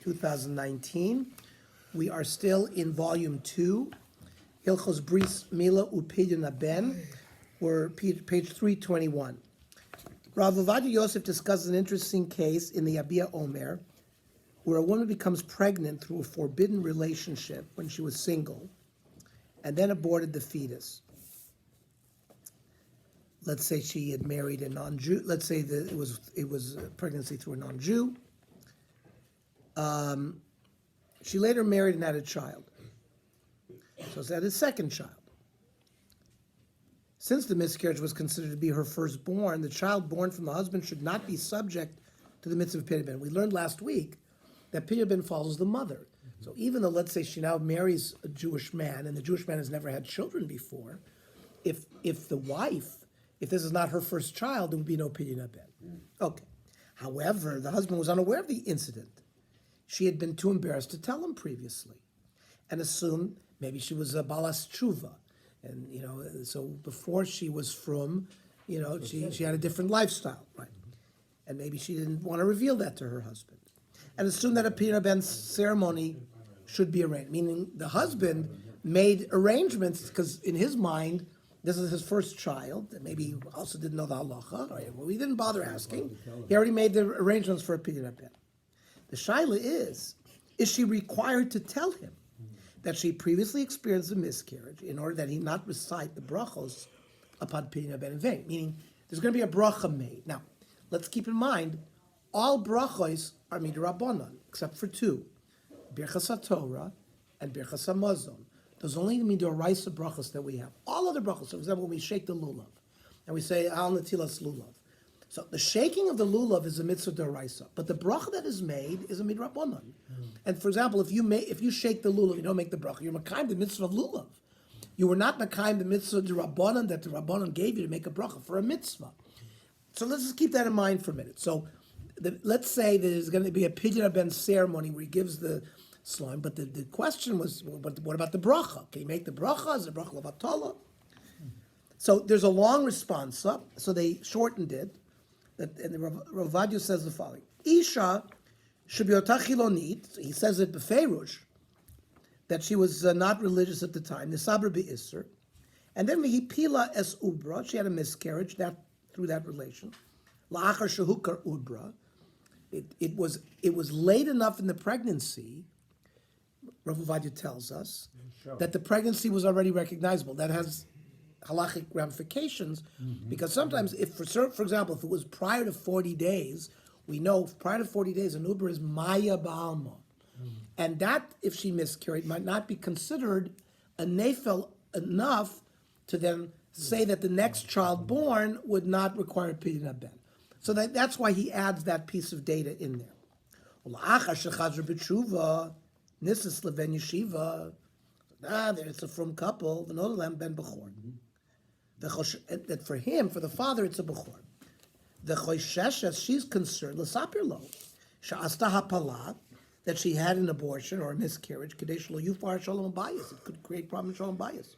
2019. We are still in volume 2, Hilchos Bris Mila Upidyon Ben. We're page 321. Rav Ovadia Yosef discusses an interesting case in the Abia Omer, where a woman becomes pregnant through a forbidden relationship when she was single, and then aborted the fetus. Let's say she had married a non-Jew. Let's say that it was a pregnancy through a non-Jew. She later married and had a child. So she had a second child. Since the miscarriage was considered to be her firstborn, the child born from the husband should not be subject to the mitzvah of Pidyon Ben. We learned last week that Pidyon Ben follows the mother. So even though, let's say, she now marries a Jewish man, and the Jewish man has never had children before, if this is not her first child, there would be no Pidyon Ben. Okay. However, the husband was unaware of the incident. She had been too embarrassed to tell him previously, and assumed maybe she was a balas tshuva. And, so before she was from, she had a different lifestyle, right? And maybe she didn't want to reveal that to her husband. And assumed that a Pidyon Ben ceremony should be arranged, meaning the husband made arrangements because in his mind, this is his first child, and maybe he also didn't know the halacha, right? Well, he didn't bother asking. He already made the arrangements for a Pidyon Ben. The shaila is she required to tell him that she previously experienced a miscarriage in order that he not recite the brachos upon Pidyon Ben in vain? Meaning, there's going to be a bracha made. Now, let's keep in mind, all brachos are midrabanan, except for two, Birchas HaTorah and Birchas HaMazon. Those are only the midoraisa brachos that we have. All other brachos, for example, when we shake the lulav, and we say al natilas lulav. So the shaking of the lulav is a mitzvah doraisa, but the bracha that is made is a midrabanan. And for example, if you shake the lulav, you don't make the bracha. You're makayim the mitzvah of lulav. You were not makayim the mitzvah derabanan that the rabbanan gave you to make a bracha for a mitzvah. So let's just keep that in mind for a minute. So let's say there's going to be a Pidyon Ben ceremony where he gives the slime, but the question was, but what about the bracha? Can you make the bracha? Is the bracha levatala? So there's a long response up. So they shortened it. And the Rav Ovadia says the following: Isha should be otachilonit. He says it befeirush that she was not religious at the time. Nisabra be'isser, and then v'hipila es ubra. She had a miscarriage through that relation. La'achar shehukar ubra. It was late enough in the pregnancy. Rav Ovadia tells us that the pregnancy was already recognizable. That has halachic ramifications, because sometimes, if for example, if it was prior to 40 days, we know prior to 40 days, an uber is maya ba'alma, and that, if she miscarried, might not be considered a nefel enough to then say that the next child born would not require a Pidyon Ben. So that's why he adds that piece of data in there. Nisis leven yeshiva. It's a from couple. V'nolam ben bechor. That for him, for the father, it's a bechor. The chosheshes, she's concerned. L'sapir lo she'asta hapala, that she had an abortion or a miscarriage. Kadesh lo yufar shalom bayis. It could create problem shalom bayis.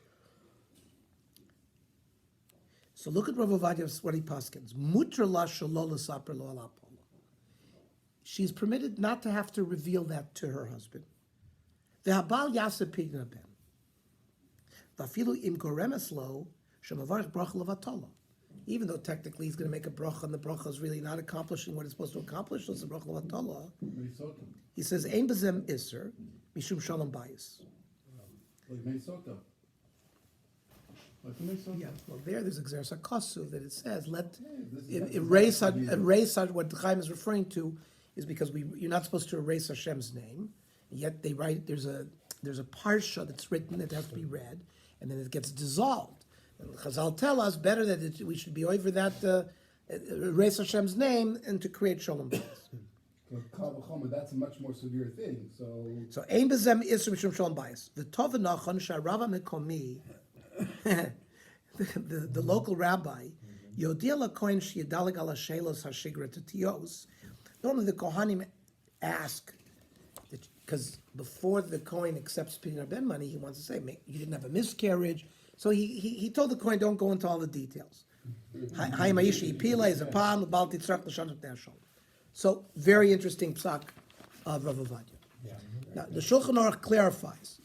So look at Rav Ovadia, what he paskins. Mutra la shelo l'sapir lo ala polo. She's permitted not to have to reveal that to her husband. V'habal yaseh Pidyon Ben. V'afilu im goremes lo shemavarich bracha levatala. Even though technically he's going to make a bracha, and the bracha is really not accomplishing what it's supposed to accomplish, so it's a bracha levatala. He says, "Ein bezem iser mishum shalom bayis." Yeah, well, there's exersa kosu that it says erase what Chaim is referring to is because you're not supposed to erase Hashem's name. Yet they write there's a parsha that's written that has to be read, and then it gets dissolved. And Chazal tell us better that we should be over that erase Hashem's name and to create shalom bayis. That's a much more severe thing. So ein bezem isur mishum shalom bayis. The tov nachon sharava mekomi, the local rabbi, yodia lakohen sheyedalig ala shelos hashigra tiyos. Normally the kohanim ask, because before the Kohen accepts Pidyon Ben money, he wants to say, you didn't have a miscarriage. So he told the Kohen, don't go into all the details. So very interesting psak of Rav Ovadia. Now, the Shulchan Aruch clarifies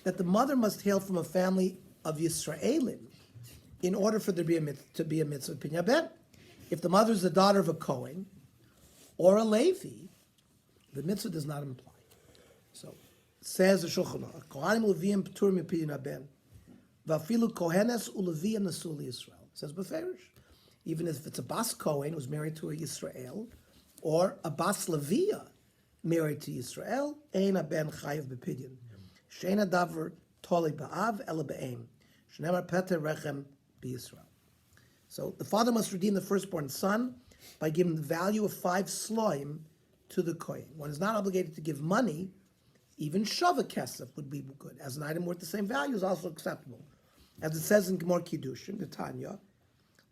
that the mother must hail from a family of Yisraelim in order for there to be a mitzvah Pidyon Ben. If the mother is the daughter of a Kohen or a Levi, the mitzvah does not apply. So, says the Shulchan Aruch, Kohanim Leviim P'tur Pidyon Ben, V'afilu Kohenes uLevi Nasul Yisrael. Says Beferish, even if it's a Bas Kohen who's married to a Yisrael, or a Bas Levia married to Yisrael, Ein Ben Chayiv B'Pidyon. Sheina Davar Toli Ba'av Ela Be'em. Shneimar Peter Rechem B'Yisrael. So the father must redeem the firstborn son by giving the value of 5 sloim to the Kohen. One is not obligated to give money. Even Shava Kesef would be good. As an item worth the same value is also acceptable. As it says in Gemara Kiddushin, the Tanya,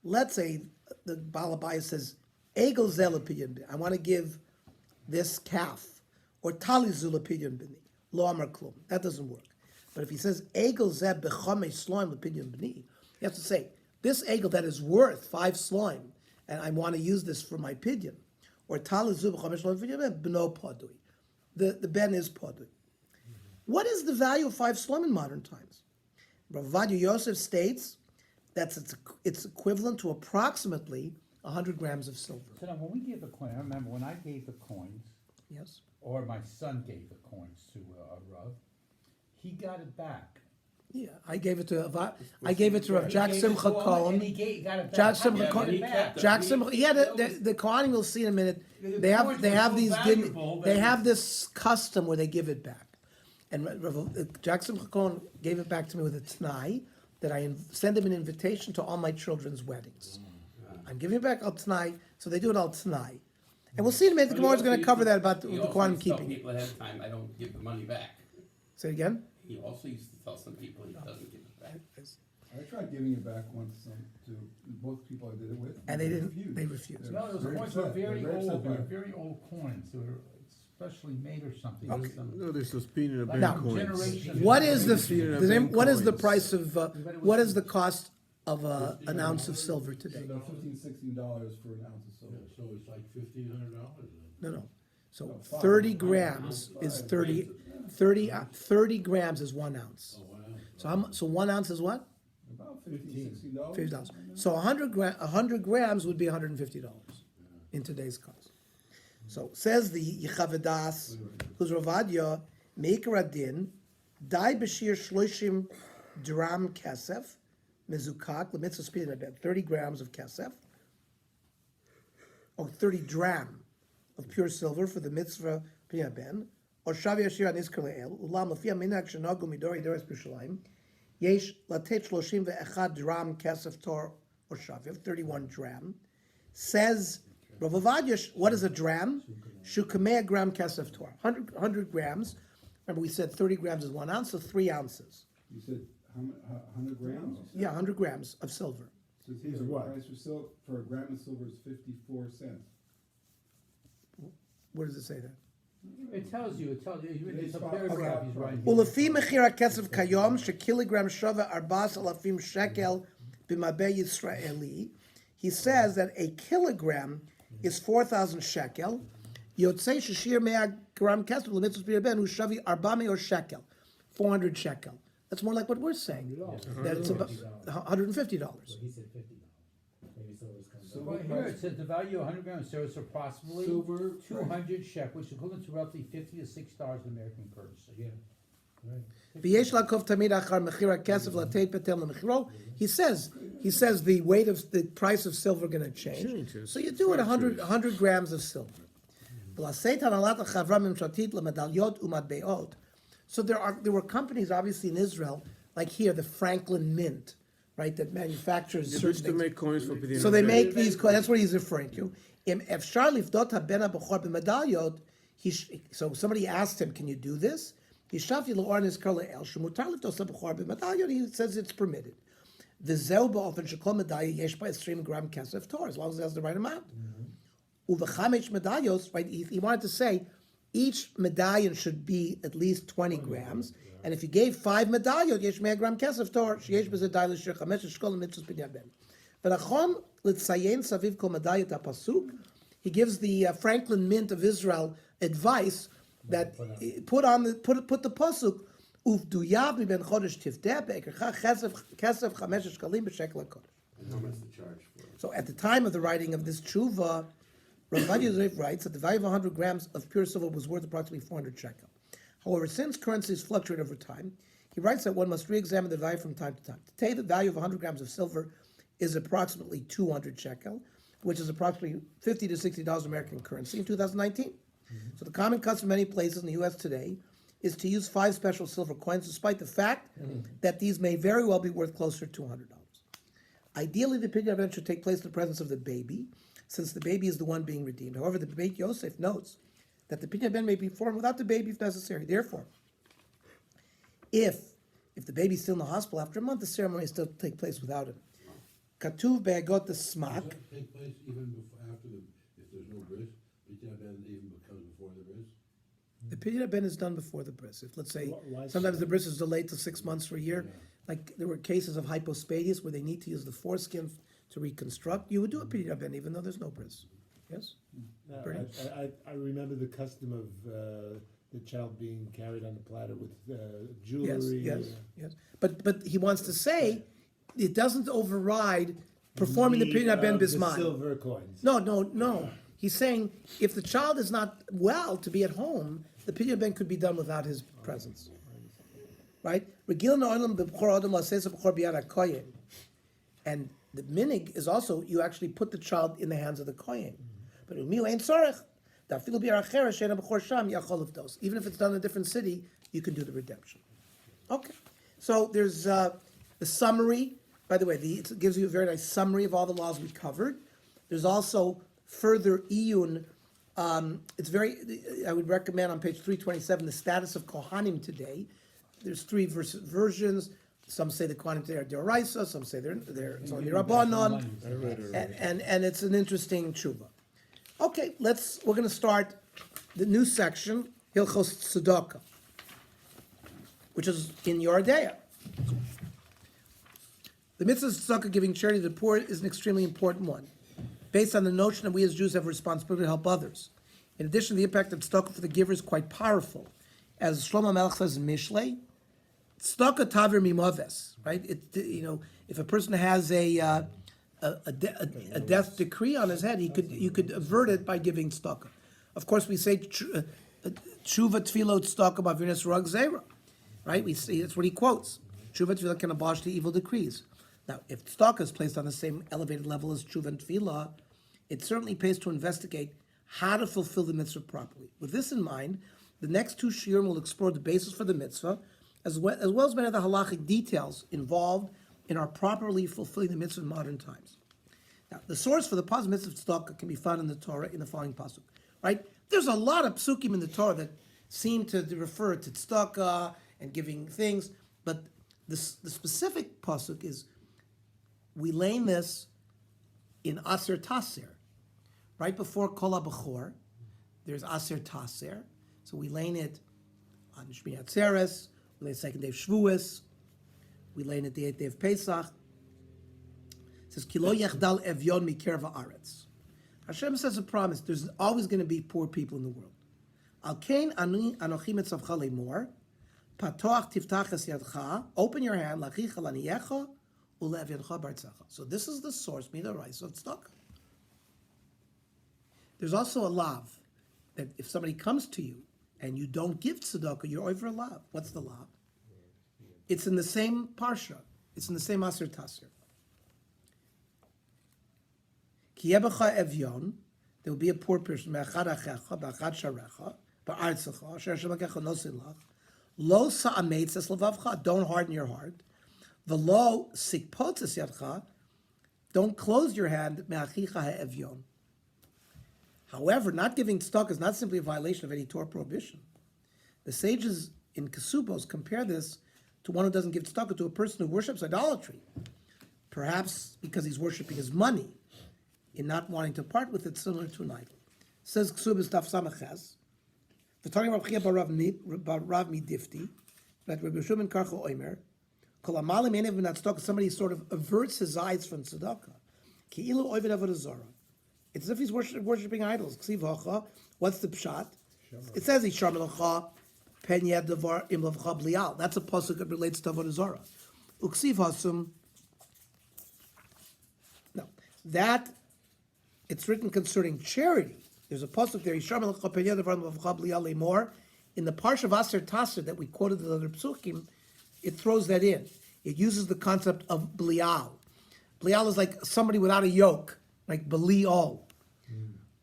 let's say the Baal Abayis says, Egel Zel Pidyon B'ni. I want to give this calf, or Tali Zula Pidyon B'ni. Lo Amar Klum. That doesn't work. But if he says, Egel Zeh B'chomei Sloim L'Pidyon B'ni, you have to say, this egel that is worth 5 sloim, and I want to use this for my pidyon, or Tali Zula B'chomei Sloim Pidyon B'no Podui. The ben is Podui. What is the value of 5 sloim in modern times? Rav Ovadia Yosef states that it's equivalent to approximately 100 grams of silver. So now, when we give a coin, I remember when I gave the coins, Yes? or my son gave the coins to Rav, he got it back. Yeah, I gave it to Rav Jack He gave it Simcha to him, Cohen. and he got it back. Jack How did Simcha he Cohen. get it back? Jack Simcha. Yeah, the Kohanim we'll see in a minute. They have coins they were have so these valuable they that- have this custom where they give it back. And Jack Simcha Cohen gave it back to me with a t'nai that I send him an invitation to all my children's weddings. I'm giving it back al t'nai, so they do it al t'nai. And we'll see in a minute. The Gemara is going to cover that about the Kohanim keeping it. People ahead of time, I don't give the money back. Say it again. He also used to tell some people he doesn't give it back. I tried giving it back once to both people I did it with. And they didn't. They refused. No, those Very coins were upset. very They're very old, upset they by were it. very old coins, they were specially made or something. Okay. No, there's those peanut Like Now, coins. generations. What is the what is the coins. price of what is the cost of an ounce of silver It's today? about $15-16 for an ounce of silver. So it's like $1,500. No. So No, 30 five. grams is 30 grams is 1 ounce. Oh, wow. So 1 ounce is what? About $15-16. $50. So 100 grams would be $150 in today's cost. So says the Yechavedas, who's Rav Ovadia, Meikar Adin, Dai Bashir Shloshim Dram Kesef, Mezukak, Lemitzvah Pidyon Ben, 30 grams of Kesef, or 30 dram of pure silver for the mitzvah Pidyon Ben, or Shavi Ashir Anis Kaleel, Ulam Lafia Minag Shanagu Midori Doris B'Shalayim, Yesh Latet Shloshim Ve'echad Dram Kesef Tor or Shaviv, 31 dram. Says Rav Ovadia, what is a dram? Shukamea gram Kesef Tor, 100 grams. Remember we said 30 grams is 1 ounce, so 3 ounces. You said how much, 100 grams? Yeah, 100 grams of silver. So here's the price for a gram of silver is 54 cents. Where does it say that? It tells you, it's a Okay. paragraph he's writing. Ulefi mechira kesef kayom shekilogram shava arbas alafim shekel b'mabeh Yisraeli. He says that a kilogram is 4,000 shekel. Yotzei sheshir mea gram kesef l'mitzvah Pidyon Ben ushavi arbame or shekel, 400 shekel. That's more like what we're saying. That it's about $150. He said $50. Maybe silver's coming down. Right here, it says the value of 100 grams of silver is approximately Silver, 200 shekel, which is equivalent to roughly $50 to $60 in American currency. Yeah. Right. V'yesh lakov tamid achar mechira kesef lateit betem lemechiro. He says the weight of the price of silver going to change. Changes. So you do it 100 grams of silver. V'laseit hanalat achavra mimshatit lemedalyot umatbeot. So there were companies obviously in Israel, like here the Franklin Mint, right, that manufactures They certain used to things. make coins for Pidyon So they Ben. make these coins. That's what he's referring to. So somebody asked him, "Can you do this?" He says it's permitted. The zelba often shekol medalya yesh by a stream gram kesef tor, as long as it has the right amount. Uvechamech medalyos, right? He wanted to say each medallion should be at least 20 grams, and if you gave 5 medalyot, yesh 100 gram kesef tor, sheyesh b'zeh daily shir chamesh shekol mitzvos Pidyon Ben. V'nachon l'tzayin saviv kol medalyot hapasuk. He gives the Franklin Mint of Israel advice that put the pasuk uvduyav mi ben chodesh tivdeh be'ekercha kesef chamesh shekalim b'shekel hakodesh. And how much the charge for it? So at the time of the writing of this tshuva, Rav Yosef writes that the value of 100 grams of pure silver was worth approximately 400 shekel. However, since currencies fluctuate over time, he writes that one must re-examine the value from time to time. Today, the value of 100 grams of silver is approximately 200 shekel, which is approximately $50 to $60 American currency in 2019. So the common custom in many places in the U.S. today is to use 5 special silver coins, despite the fact that these may very well be worth closer to $200. Ideally, the Pidyon event should take place in the presence of the baby, since the baby is the one being redeemed. However, the Beit Yosef notes that the Pidyon event may be performed without the baby if necessary. Therefore, if the baby's still in the hospital after a month, the ceremony still take place without him. Katuv be'agot the smak. Does that take place even before, after the, if there's no bris? Pidyon ben even becomes before the bris? The Pidyon ben is done before the bris. If, let's say, Why sometimes so? the bris is delayed to 6 months or a year. Like there were cases of hypospadias where they need to use the foreskin to reconstruct. You would do a Pidyon ben even though there's no bris. Yes? Bernie? I remember the custom of the child being carried on the platter with jewelry. Yes. But he wants to say it doesn't override performing the Pidyon ben The bisman. silver coins. No. He's saying if the child is not well to be at home, the Pidyon ben could be done without his presence. Right? And the minig is also you actually put the child in the hands of the kohen. But even if it's done in a different city, you can do the redemption. Okay. So there's the summary. By the way, it gives you a very nice summary of all the laws we covered. There's also further iyun. I would recommend on page 327 the status of Kohanim today. There's 3 versions. Some say the Kohanim today are Deoraisa, some say they're it's only Rabbanon, and it's an interesting tshuva. Okay, we're going to start the new section, Hilchos Tzedakah, which is in Yordea. The mitzvah of tzedakah, giving charity to the poor, is an extremely important one, based on the notion that we as Jews have a responsibility to help others. In addition, the impact of tzedakah for the giver is quite powerful. As Shlomo Melech says in Mishlei, tzedakah taver mimaves, right? If a person has a death decree on his head, you could avert it by giving tzedakah. Of course, we say tshuva tefilot tzedakah b'avinas rag zera, right? We see that's what he quotes. Tshuva tefillah can abolish the evil decrees. Now, if tzedakah is placed on the same elevated level as tshuva and tefillah, it certainly pays to investigate how to fulfill the mitzvah properly. With this in mind, the next 2 shiurim will explore the basis for the mitzvah, as well as many of the halachic details involved in our properly fulfilling the mitzvah in modern times. Now, the source for the positive mitzvah of tzedakah can be found in the Torah in the following pasuk. Right? There's a lot of psukim in the Torah that seem to refer to tzedakah and giving things, but the specific pasuk is we learn this in Aser Taser, right before Kol HaBechor. There's Aser Taser, so we learn it on Shmini Atzeres. We learn the 2nd day of Shavuos. We learn it the 8th day of Pesach. It says, Kilo yechdal evyon mikerva haaretz. Hashem says a promise, there's always going to be poor people in the world. Al kein ani anochi mitzavcha lemor, patoach tiftach es yadcha, open your hand, lachicha laniyecha, ule'evyadcha bartzecha. So this is the source, midoraisa of tzedakah. There's also a lav, that if somebody comes to you and you don't give tzedakah, you're over a lav. What's the lav? It's in the same parsha. It's in the same Aser Taser. Ki yebecha evyon, there will be a poor person, me'achad achecha, ba'achad sharecha, ba'artzecha, asher Hashem Elokecha nosin lach, lo sa'ametz es levavcha, don't harden your heart, v'lo sikpotz es yadcha, don't close your hand, me'achicha ha'evyon. However, not giving tzedakah is not simply a violation of any Torah prohibition. The sages in Kesubos compare this to one who doesn't give tzedakah to a person who worships idolatry, perhaps because he's worshiping his money, in not wanting to part with it, similar to an idol. Says Kesubos Daf Samachas, v'tari Rav Chia bar Rav Midifti, that Rabbi Shimon Karcho Omer, kol amalim enev v'nat tzedakah, somebody sort of averts his eyes from tzedakah, ki ilu oived avodah zarah. It's as if he's worshiping idols. Ksiv hacha, what's the pshat? It says Ishar Melacha Pen Yed Devar Im Lavcha Blial. That's a pasuk that relates to Avodah Zarah. Uksiv Hasum. No, that it's written concerning charity. There's a pasuk there. Ishar Melacha Pen Yed Devar Im Lavcha Blial Lemor. In the Parsha of Aser Taser that we quoted in the other psukim, it throws that in. It uses the concept of Blial. Blial is like somebody without a yoke, like Belial.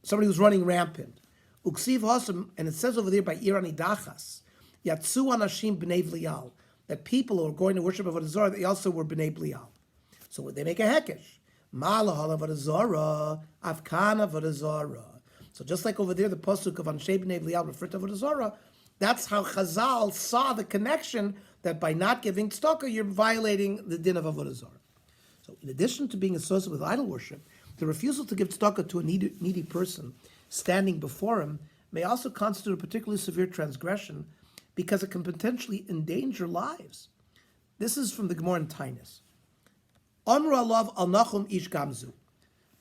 Somebody who's running rampant. Uksiv Hasam, and it says over there by Irani Dachas, Yatsu Anashim B'nei Blial, that people who are going to worship Avodah Zarah, they also were B'nei Blial. So they make a hekesh. Ma'alahal Avodah Zarah, Afkan Avodah Zarah. So just like over there, the pasuk of Anshei B'nei Blial referred to Avodah Zarah, that's how Chazal saw the connection that by not giving tzedakah, you're violating the din of Avodah Zarah. So in addition to being associated with idol worship, the refusal to give tzedakah to a needy person standing before him may also constitute a particularly severe transgression because it can potentially endanger lives. This is from the Gemara in Tainus. Amru alav al Nachum ish Gamzu.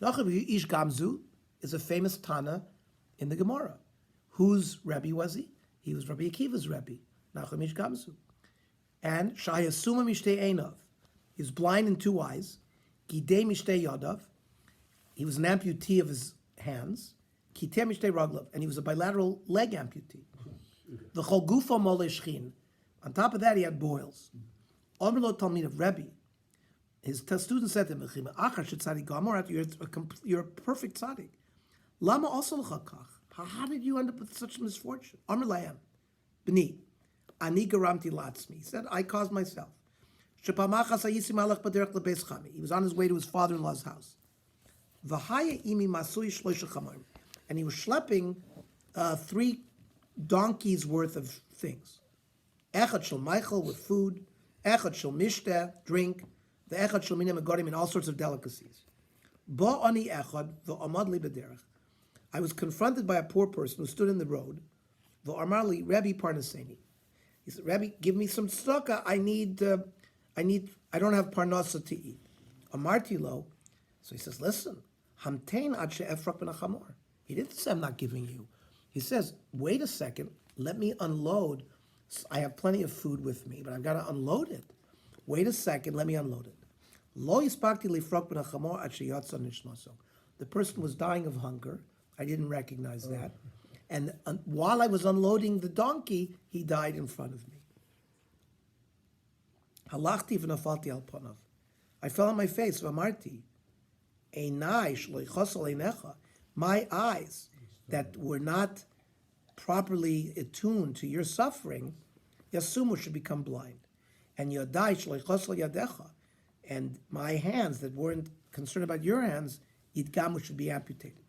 Nachum ish Gamzu is a famous Tana in the Gemara. Whose Rebbe was he? He was Rabbi Akiva's Rebbe, Nachum ish Gamzu. And Shayasuma mishtei einav. He was blind in two eyes. Gidei mishtei yadav. He was an amputee of his hands. Kiteh mishtei raglav. And he was a bilateral leg amputee. The chol gufo mole shchin. On top of that, he had boils. Omer lo talmid of Rebbe. His student said to him, you're a perfect tzaddik. Lama also l'chakach. How did you end up with such misfortune? Amr lahem, b'ni, ani garamti latzmi. He said, I caused myself. He was on his way to his father-in-law's house. V'haya imi masui shloisha chamorim. And he was schlepping 3 donkeys worth of things. Echad shel Michael with food, echad shel mishteh, drink, the echad shel minim agorim, and all sorts of delicacies. Ba ani echad v'amad li b'derech. I was confronted by a poor person who stood in the road. V'amar li Rebbe Parnaseni. He said, Rebbe, give me some tzedakah. I don't have parnasa to eat. Amarti lo. So he says, listen, hamtein ad she'efrak ben achamor. He didn't say I'm not giving you. He says, wait a second, let me unload. I have plenty of food with me, but I've got to unload it. Wait a second, let me unload it. Lo yispakti lifrak ben achamor ad sheyatsa nishmaso. The person was dying of hunger. I didn't recognize that. And while I was unloading the donkey, he died in front of me. Halachti v'nafalti al panav. I fell on my face. V'amarti, einai shlo yichosel einecha. My eyes that were not properly attuned to your suffering, yasumu, should become blind. And yadai shlo yichosel yadecha. And my hands that weren't concerned about your hands, yidgamu, should be amputated.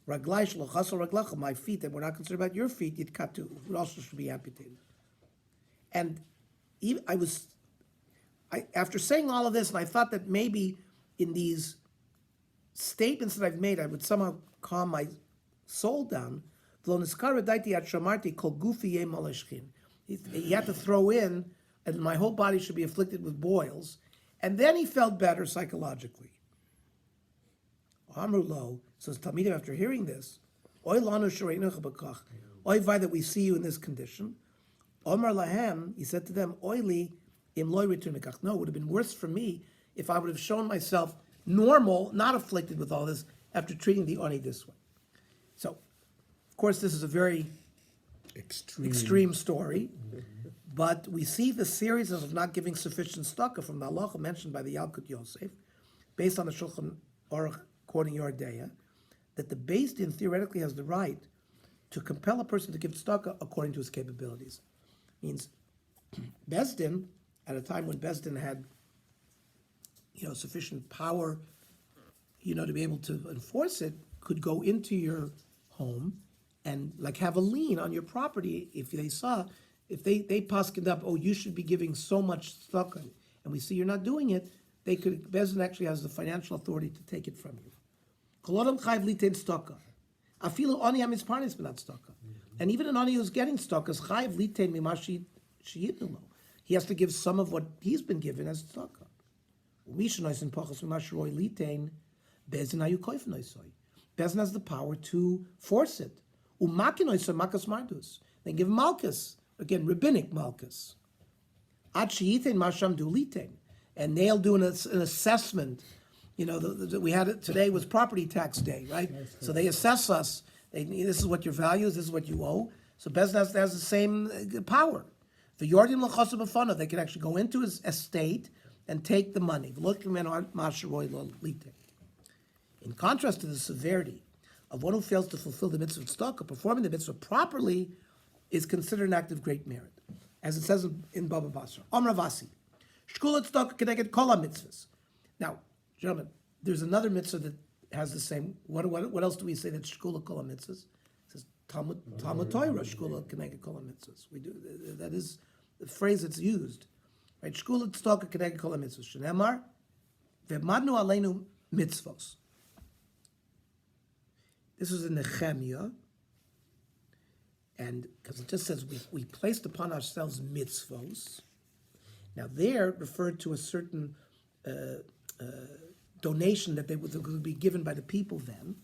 Raglai shlo chasol raglacha. My feet that were not concerned about your feet, yidkatu, also should be amputated. And after saying all of this, and I thought that maybe in these statements that I've made, I would somehow calm my soul down. He had to throw in, and my whole body should be afflicted with boils. And then he felt better psychologically. Amrulo says, Talmidim, after hearing this, Oy vay that we see you in this condition. Omar lahem, he said to them, Oily im loy return mikach. No, it would have been worse for me if I would have shown myself normal, not afflicted with all this, after treating the oni this way. So, of course, this is a very extreme story, but we see the seriousness of not giving sufficient tzedakah from the halacha mentioned by the Yalkut Yosef, based on the Shulchan Aruch quoting Yordeya, that the Beis Din theoretically has the right to compel a person to give tzedakah according to his capabilities. Means Beis Din, at a time when Beis Din had, sufficient power, to be able to enforce it, could go into your home and have a lien on your property if they paskined up, you should be giving so much tzedakah, and we see you're not doing it, Beis Din actually has the financial authority to take it from you. And even an ani who's getting tzedakah is chayiv litain mimashi sheyitnu lo. He has to give some of what he's been given as tzedakah. Beis Din has the power to force it. Umakinois or makas mardus. They give malchus, again, rabbinic malchus. Ad she'iten masham duliten. And they'll do an assessment. You know, we had it today was property tax day, right? So they assess us. This is what your value is. This is what you owe. So Bezdin has the same power. The Yordim l'chasa b'fanav, they can actually go into his estate and take the money. In contrast to the severity of one who fails to fulfill the mitzvah of tzedakah, performing the mitzvah properly is considered an act of great merit, as it says in Baba Basra. Amar Vasi, shkula tzedakah connected kol mitzvahs. Now, gentlemen, there's another mitzvah that has the same. What else do we say that shkula kol mitzvahs? It says Talmud Torah shkula connected kol mitzvahs. We do that is the phrase that's used, right? Shkula tzedakah connected kol mitzvahs. Shneimar ve'madnu aleinu mitzvos. This is in Nehemiah, and because it just says we placed upon ourselves mitzvos. Now there referred to a certain donation that would be given by the people then.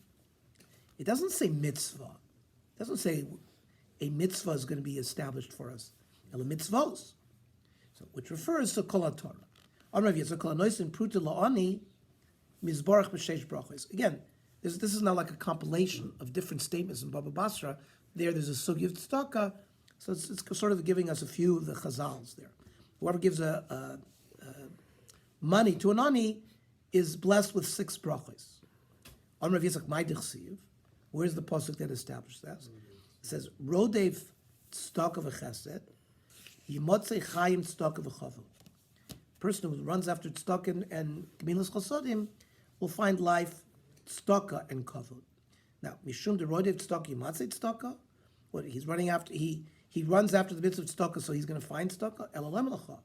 It doesn't say mitzvah. It doesn't say a mitzvah is going to be established for us. El mitzvos. So, which refers to kol haTorah. Again, this is now like a compilation of different statements in Baba Basra. There's a sugi of tzedakah, so it's sort of giving us a few of the chazals there. Whoever gives a money to an ani is blessed with 6 brachos. On Rav Yitzchak Maidichsiv, where's the pasuk that established that? It says, Rodev tzedakah v'chesed, yimotzei chayim tzedakah v'chavu. Person who runs after tzedakah and gemilas chasodim will find life, tzedakah and kavod. Now, mishum de rodev tzedakah yimotzei tzedakah. What he's running after? He runs after the mitzvah of tzedakah, so he's going to find tzedakah. Elalem lecha.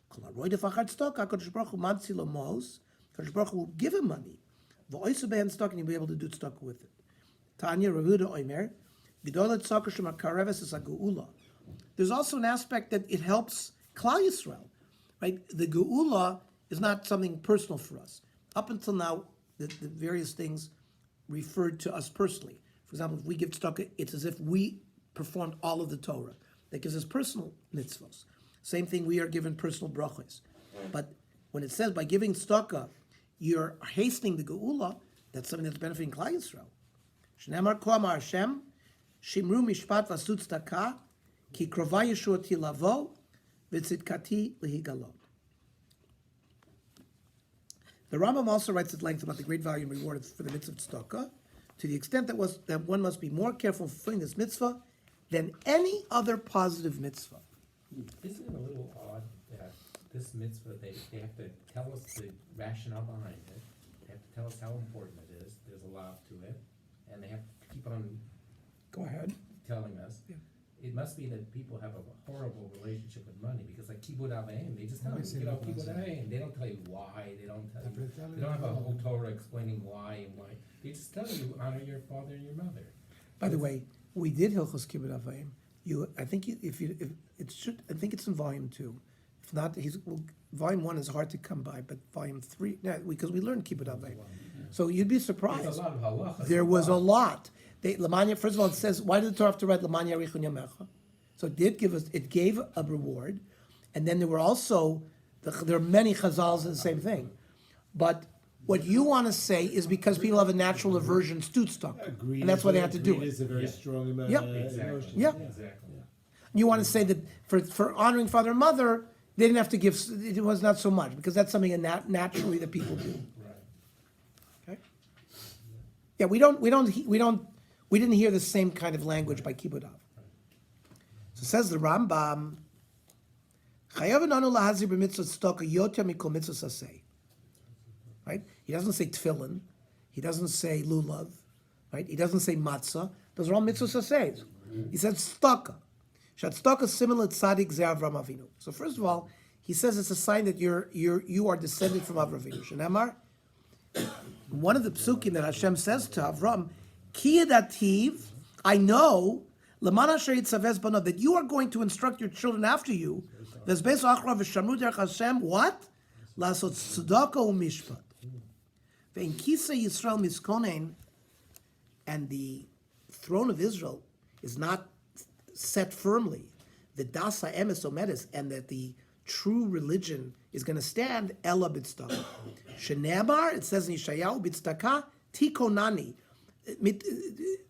Kol harodev achar tzedakah, Kadosh Baruch Hu matzi lo mos. Kadosh Baruch Hu will give him money. V'oisu behem tzedakah, and he'll be able to do tzedakah with it. Tanya Ravuda Oimer, G'dol tzedakah shema kareves es hageula. There's also an aspect that it helps Klal Yisrael, right? The geula is not something personal for us. Up until now, the various things referred to us personally. For example, if we give tzedakah, it's as if we performed all of the Torah. That gives us personal mitzvahs. Same thing, we are given personal brachos. But when it says by giving tzedakah, you're hastening the geula, that's something that's benefiting Klal Yisrael. Shneimar ko amar Hashem, shimru mishpat v'asu tzedakah, ki krova yeshuati lavo, v'tzidkati lihigalot. The Rambam also writes at length about the great value and reward for the mitzvah of tzedakah, to the extent that one must be more careful in fulfilling this mitzvah than any other positive mitzvah. Isn't it a little odd that this mitzvah, they have to tell us the rationale behind it, they have to tell us how important it is, there's a lot to it, and they have to keep on Go ahead. telling us. Yeah. It must be that people have a horrible relationship with money, because like kibbud aveim, they just tell you, kibbud aveim. They don't tell you why, they don't have a whole Torah explaining why and why. They just tell you, honor your father and your mother. By the way, we did Hilchos Kibbud Avayim. I think I think it's in volume 2. If not, volume 1 is hard to come by, but volume 3, because we learned Kibbud Avayim. So you'd be surprised. There's a lot of halachas. There was a lot. First of all, it says, why did the Torah have to write Lamanya Arichun Yamecha? So it gave a reward, and then there were also, there are many chazals in the same thing. But what you want to say is because people have a natural aversion to tzedakah, and that's why they have to do Greed it. is a very strong Yep. emotion. Yeah. Exactly. You want to say that for honoring father and mother, they didn't have to give, it was not so much, because that's something naturally that people do. Right. Okay? Yeah, we didn't hear the same kind of language by Kibbud Av. So says the Rambam, Chayav anu lahazir b'mitzvot tzedakah yoter mikol mitzvos aseh. Right? He doesn't say tefillin. He doesn't say lulav. Right? He doesn't say matzah. Those are all mitzvos aseh. He said tzedakah. Shat tzedakah similar to tzaddik ze Avram Avinu. So first of all, he says it's a sign that you are descended from Avram Avinu. Shenamar, one of the psukim that Hashem says to Avram, Ki yadativ, I know, leman asher yitzavez banav, that you are going to instruct your children after you. V'ezbeis achra v'shamru derech Hashem, what? Lasot tzedakah u'mishpat. Ve'in kisei Yisrael miskonen, and the throne of Israel is not set firmly, the dasa emes omedes, and that the true religion is going to stand, ella b'tzedakah. Shenemar, it says in Yeshayahu, b'tzedakah tikonani.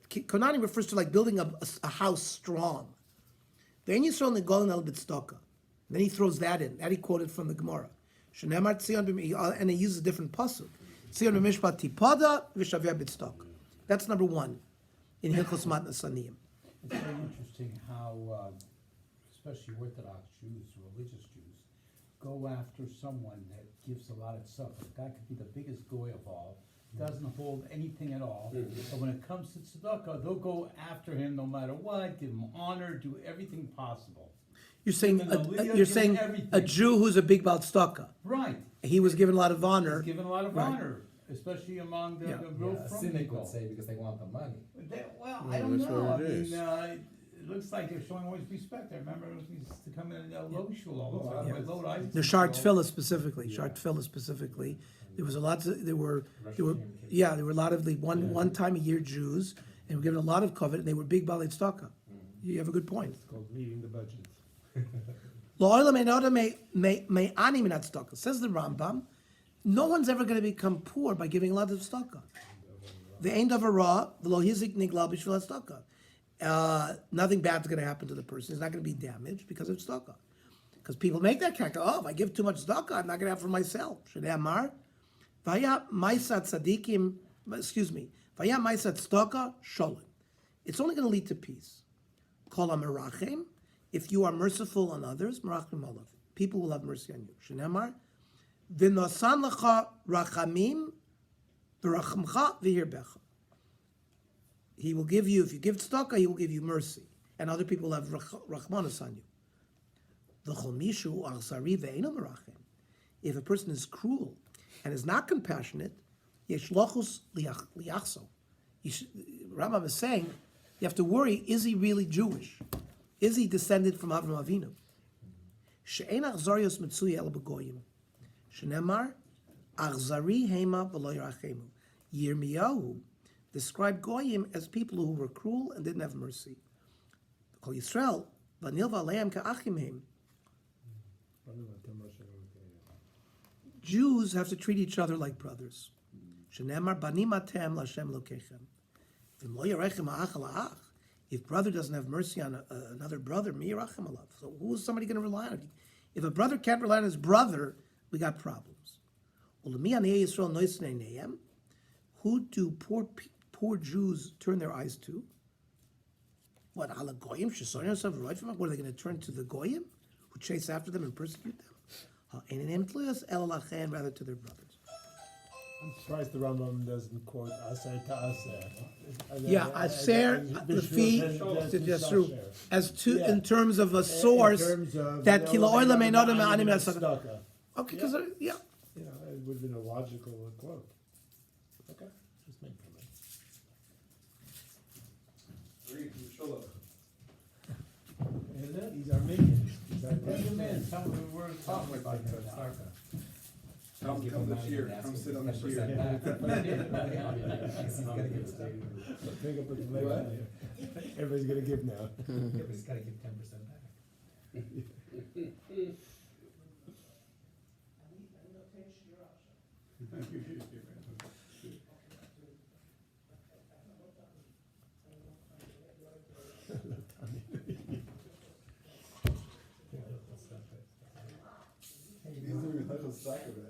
Konani refers to like building a house strong. Then Yisrael negolen el b'tzedakah. Then he throws that in. That he quoted from the Gemara. Shenemar tzion and he uses a different pasuk. Tzion b'mishpat tipada v'shaveh b'tzedakah. That's number one in Hilchos Matnas Aniyim. It's very interesting how, especially Orthodox Jews, religious Jews, go after someone that gives a lot of stuff. The guy could be the biggest goy of all, doesn't hold anything at all, but when it comes to tzedakah, they'll go after him no matter what, give him honor, do everything possible. You're saying Give him the aliyah, you're give saying him everything. a Jew who's a big Baal tzedakah. Right. He was given a lot of honor. He's given a lot of Right. honor, especially among the Yeah. real Yeah, a from cynic people. would say because they want the money. Well, Yeah, I don't that's know. what I it mean, is. it looks like they're showing always respect. I remember we used to come in low shul all the time. Yeah. With low eyes. The Shar Tefillah specifically, Shar Tefillah specifically. There was a lot. There were a lot of the one time a year Jews, and were given a lot of covet, and they were big Balei Tzedakah. You have a good point. It's called meeting the budget. La'olam ein adam may ani min tzedakah. Says the Rambam, no one's ever going to become poor by giving a lot of tzedakah. The ein davar ra, v'lo hizik nigla b'shvil tzedakah. Nothing bad's going to happen to the person. He's not going to be damaged because of tzedakah. Because people make that calculation. Oh, if I give too much tzedakah, I'm not going to have for myself. Shnei amar, vaya ma'isat tzadikim. Excuse me. Vaya ma'isat tzedakah sholem. It's only going to lead to peace. Kol hamerachem. If you are merciful on others, merachim olav. People will have mercy on you. Shenemar, v'nosan lecha rachamim, v'rachamcha v'yirbecha. He will give you, if you give tzedakah, he will give you mercy, and other people will have rachmanas on you. V'chol mishu achzari ve'eino merachim. If a person is cruel and is not compassionate, yesh lochus liachso. Rambam is saying, you have to worry, is he really Jewish? Is he descended from Avraham Avinu? She'en achzarios mitzuya el b'goyim. Shenemar, achzari hema v'lo yirachemu. Yirmiyahu described goyim as people who were cruel and didn't have mercy. Kol Yisrael, v'nilva aleim ka'achim hem. Jews have to treat each other like brothers. Shenemar banim atem l'Hashem lokechem. V'lo yirachem ha'ach la'ach. If brother doesn't have mercy on another brother, mi yirachem alav. So who is somebody going to rely on? If a brother can't rely on his brother, we got problems. Ulemi anei Yisrael noisnei neihem. Who do poor Jews turn their eyes to? What, ala goyim shesonim yourself right from? What are they going to turn to the goyim who chase after them and persecute them? Rather to their brothers. I'm surprised the Rambam doesn't quote Aser Ta'aser. Yeah, Aser, Lefi, that's true. As to, in terms of a source, that Kila Oila Mein Adam Anim Tzedakah. Okay, because, yeah. You know, it would have been a logical quote. Okay, just make comment. These are minions. Bring him in. Tell him we're talking about him now. Come this year, come sit on this year. Bring up a delay here. Everybody's gonna give now. He's gotta give 10% back. He's doing a little stack of it.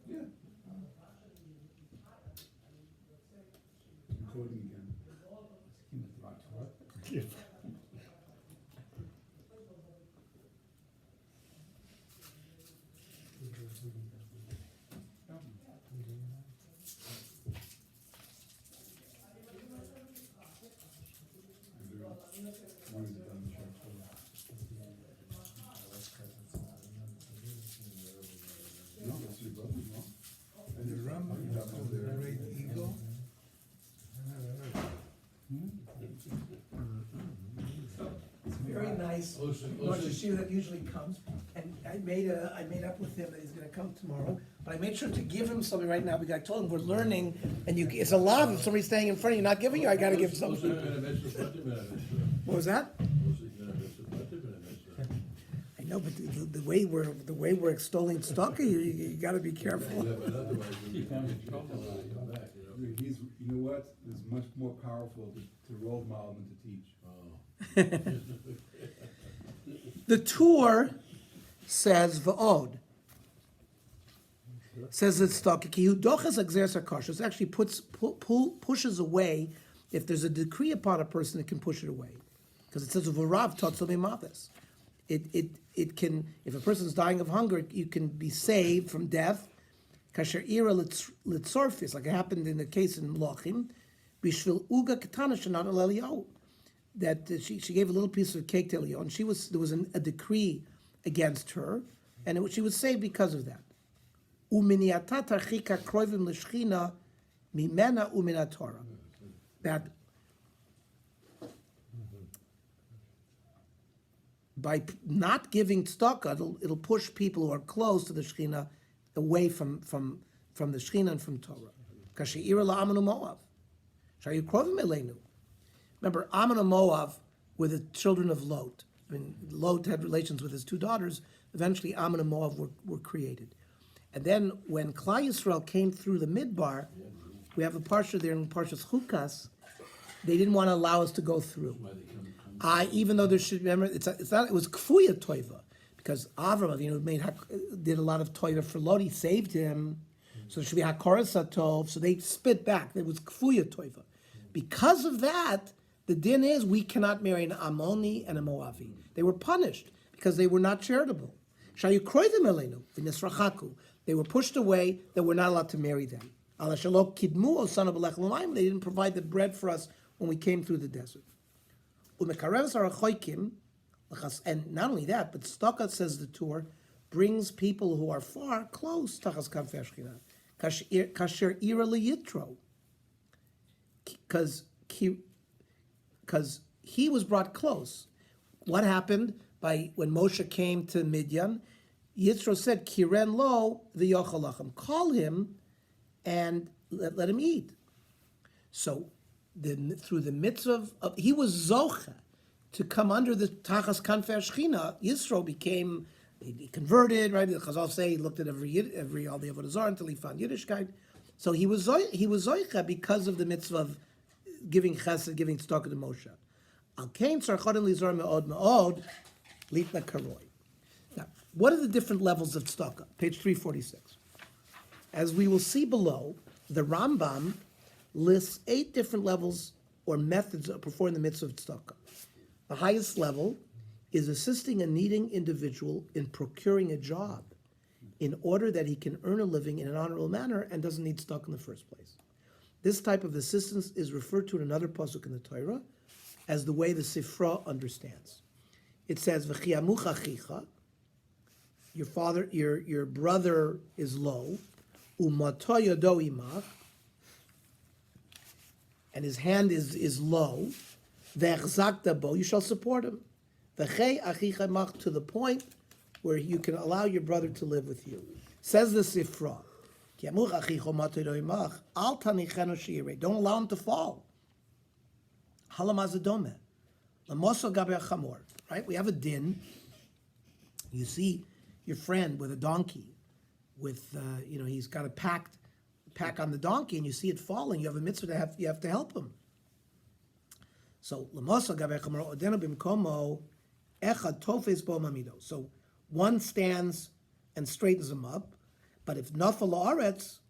Yeah. I'm quoting again. One is done, check. No, that's your brother, no? And the Rambam, the great eagle. It's very nice. Rosh Hashanah that usually comes, and I made up with him that he's going to come tomorrow. But I made sure to give him something right now, because I told him we're learning, and it's a law if somebody's standing in front of you not giving you, I gotta give something. What was that? I know, but the way we're extolling Stalker, you gotta be careful. He's, you know what, is much more powerful to role model than to teach. The Tur says v'od. Says it's Stalker. Ki hu dochas exercer kashus. It actually pushes away. If there's a decree upon a person, it can push it away, because it says v'rav totzol mimavis. It can, if a person's dying of hunger, you can be saved from death. Kasher ira litzorfis, like it happened in the case in Lochim, bishvil uga katana shenat al Eliyahu, that she gave a little piece of cake to Eliyahu, and there was a decree against her, and she was saved because of that. Uminiata tarchika kroivim l'shchina mimena umina Torah. That by not giving tzedakah, it'll push people who are close to the Shekhinah away from the Shekhinah and from Torah. Kashe'ira la'amanu Moav. Shayu krovim eleinu. Remember, Ammon and Moav were the children of Lot. I mean, Lot had relations with his two daughters. Eventually, Ammon and Moav were created. And then when Klal Yisrael came through the Midbar, we have a parsha there in Parshas Chukas, they didn't want to allow us to go through. Even though there should, remember, it was Kfuya Toiva, because Avram Avinu did a lot of Toiva for Lot, he saved him, so there should be Hakoras Tov, so they spit back, there was Kfuya Toiva. Because of that, the din is we cannot marry an Ammoni and a Moavi. They were punished because they were not charitable. Shayu Kroivim Elenu, V'Nisrachaku. They were pushed away, that we're not allowed to marry them. Ala Shalom Kidmu O Son of Belech L'Mayim, they didn't provide the bread for us when we came through the desert. And not only that, but Stalker, says the Tur, brings people who are far close to Tachas Kanfei Shechina. Kasher ira liyitro. Because he was brought close. What happened when Moshe came to Midian? Yitro said, Kiren lo v'yochalachem. Call him and let him eat. So through the mitzvah of he was zocha to come under the Tachas Kanfei Shechina, Yisro he converted, right? The Chazal say he looked at every all the Avodah Zarah until he found Yiddishkeit. So he was zoicha because of the mitzvah of giving chesed, giving tzedakah to Moshe. Al kain tzarchodim lizor me'od litna karoi. Now, what are the different levels of tzedakah? Page 346. As we will see below, the Rambam lists 8 different levels or methods of performing the mitzvah of tzedakah. The highest level is assisting a needing individual in procuring a job in order that he can earn a living in an honorable manner and doesn't need tzedakah in the first place. This type of assistance is referred to in another pasuk in the Torah as the way the Sifra understands. It says, "V'chiamuch achicha," your brother is low, umato yodo imach, and his hand is low. Ve'echzakta bo, you shall support him. V'chei achicha imach, to the point where you can allow your brother to live with you. Says the Sifra, don't allow him to fall. Right? We have a din. You see your friend with a donkey, with he's got a pack on the donkey, and you see it falling. You have a mitzvah you have to help him. So So one stands and straightens him up. But if nafal la'aretz,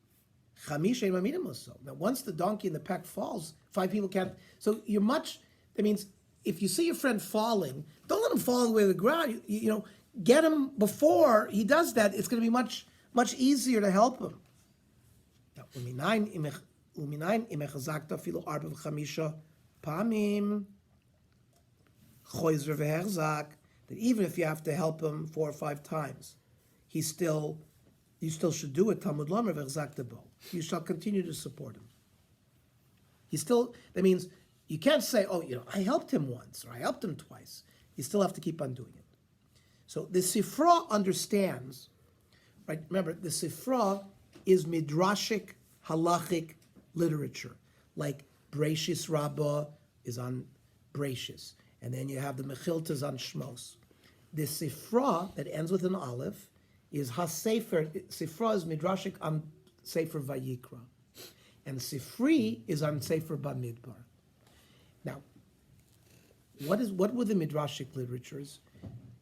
chamisha mamidim so. Now, once the donkey and the pack falls, 5 people can't. So that means if you see your friend falling, don't let him fall all the way to the ground. Get him before he does that. It's going to be much, much easier to help him. Now, uminayin imechazakta filo arba v'chamisha pamim choizer v'herzak. That even if you have to help him 4 or 5 times, you still should do it. Talmud Lamer v'chazakta bo. You shall continue to support him. That means you can't say, I helped him once or I helped him twice. You still have to keep on doing it. So the Sifra understands, right? Remember, the Sifra is midrashic, halachic literature, like Breishis Rabbah is on Breishis, and then you have the Mechiltas on Shmos. The Sifra that ends with an aleph is HaSefer. Sifra is midrashic on Sefer Vayikra, and Sifri is on Sefer Bamidbar. Now, what were the midrashic literatures?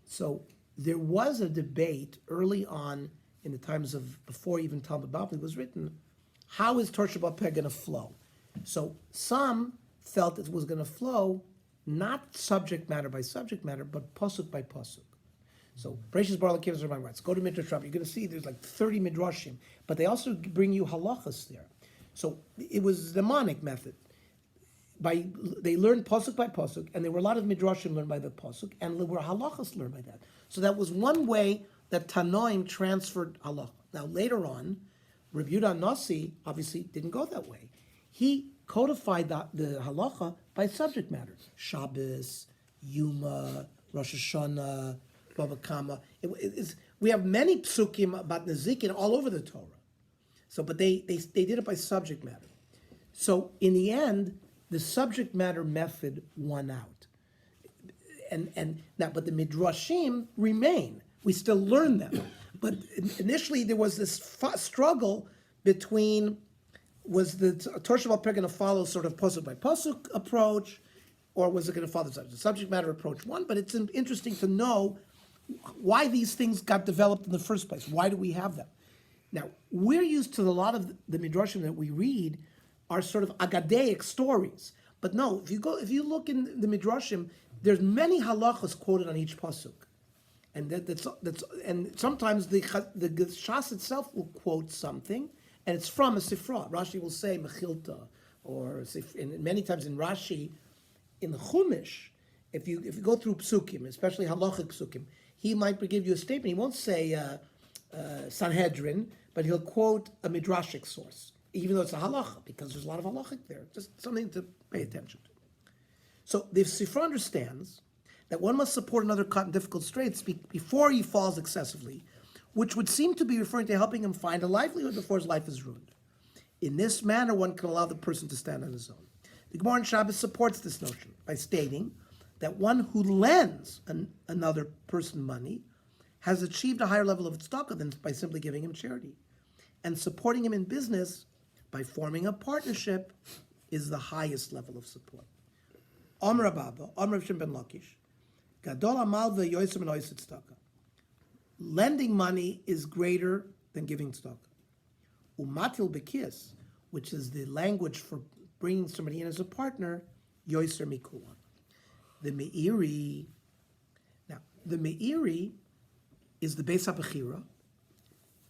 So there was a debate early on in the times of before even Talmud Bavli was written. How is Torah Shabbat Peh going to flow? So some felt it was going to flow not subject matter by subject matter, but pasuk by pasuk. So Bereshis Bar Lakiv Zerman writes, go to Midrash Rabbah, you're going to see there's like 30 midrashim, but they also bring you halachas there. So it was the mnemonic method. They learned pasuk by pasuk, and there were a lot of midrashim learned by the pasuk, and there were halachas learned by that. So that was one way that Tanoim transferred halacha. Now later on, Rabbi Yehuda Nasi obviously didn't go that way. He codified the halacha by subject matter: Shabbos, Yuma, Rosh Hashanah, Bava Kama. We have many psukim about Nezikin all over the Torah. So, but they did it by subject matter. So in the end, the subject matter method won out. And now, but the midrashim remain. We still learn them. But initially, there was this struggle between, was the Torah Shabbat Peh going to follow sort of pasuk by pasuk approach, or was it going to follow the subject matter approach one? But it's interesting to know why these things got developed in the first place. Why do we have them? Now, we're used to a lot of the midrashim that we read are sort of agadaic stories. But no, if you look in the midrashim, there's many halachas quoted on each pasuk. And and sometimes the Shas itself will quote something, and it's from a Sifra. Rashi will say Mechilta, or and many times in Rashi, in the Chumash, if you go through psukim, especially halachic psukim, he might give you a statement. He won't say Sanhedrin, but he'll quote a midrashic source, even though it's a halacha, because there's a lot of halachic there. Just something to pay attention to. So the Sifra understands that one must support another caught in difficult straits before he falls excessively, which would seem to be referring to helping him find a livelihood before his life is ruined. In this manner, one can allow the person to stand on his own. The Gemara in Shabbos supports this notion by stating that one who lends another person money has achieved a higher level of tzedakah than by simply giving him charity. And supporting him in business by forming a partnership is the highest level of support. Omer Abba, Omer Shem ben Lakish, Gadol Amal ve'yoyser min oiser tzedakah. Lending money is greater than giving tzedakah. Umatil bekis, which is the language for bringing somebody in as a partner, yoyser mikulan. The Meiri, now the Meiri is the Beis HaBechira,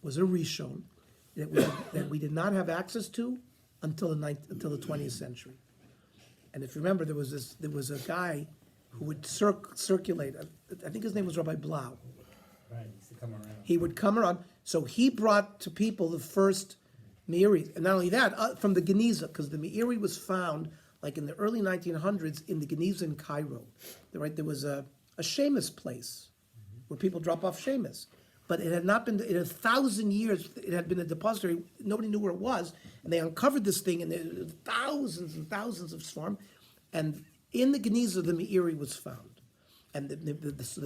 was a Rishon that we did not have access to until the 20th century. And if you remember, there was a guy who would circulate. I think his name was Rabbi Blau. Right, he used to come around. He would come around. So he brought to people the first Meiri, and not only that, from the Geniza, because the Meiri was found like in the early 1900s in the Geniza in Cairo. Right, there was a Shemus place where people drop off Shemus. But it had not been, in 1,000 years, it had been a depository. Nobody knew where it was. And they uncovered this thing, and there were thousands and thousands of swarm. And in the Geniza, the Meiri was found. And the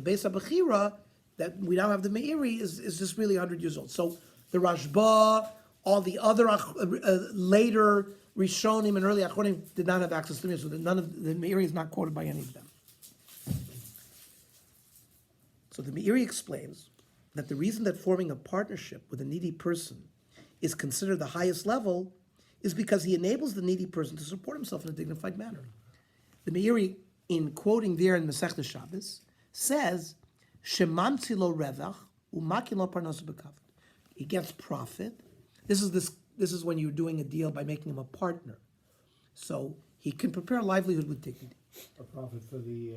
Beis HaBechira, that we now have the Meiri, is just really 100 years old. So the Rashba, all the other later Rishonim and early Achronim did not have access to the Meiri. So none of the Meiri is not quoted by any of them. So the Meiri explains that the reason that forming a partnership with a needy person is considered the highest level is because he enables the needy person to support himself in a dignified manner. The Meiri, in quoting there in Masechta Shabbos, says, "Shemamtzi lo revach u'makin lo parnaso b'kavod." He gets profit. This is when you're doing a deal by making him a partner, so he can prepare a livelihood with dignity. A profit for the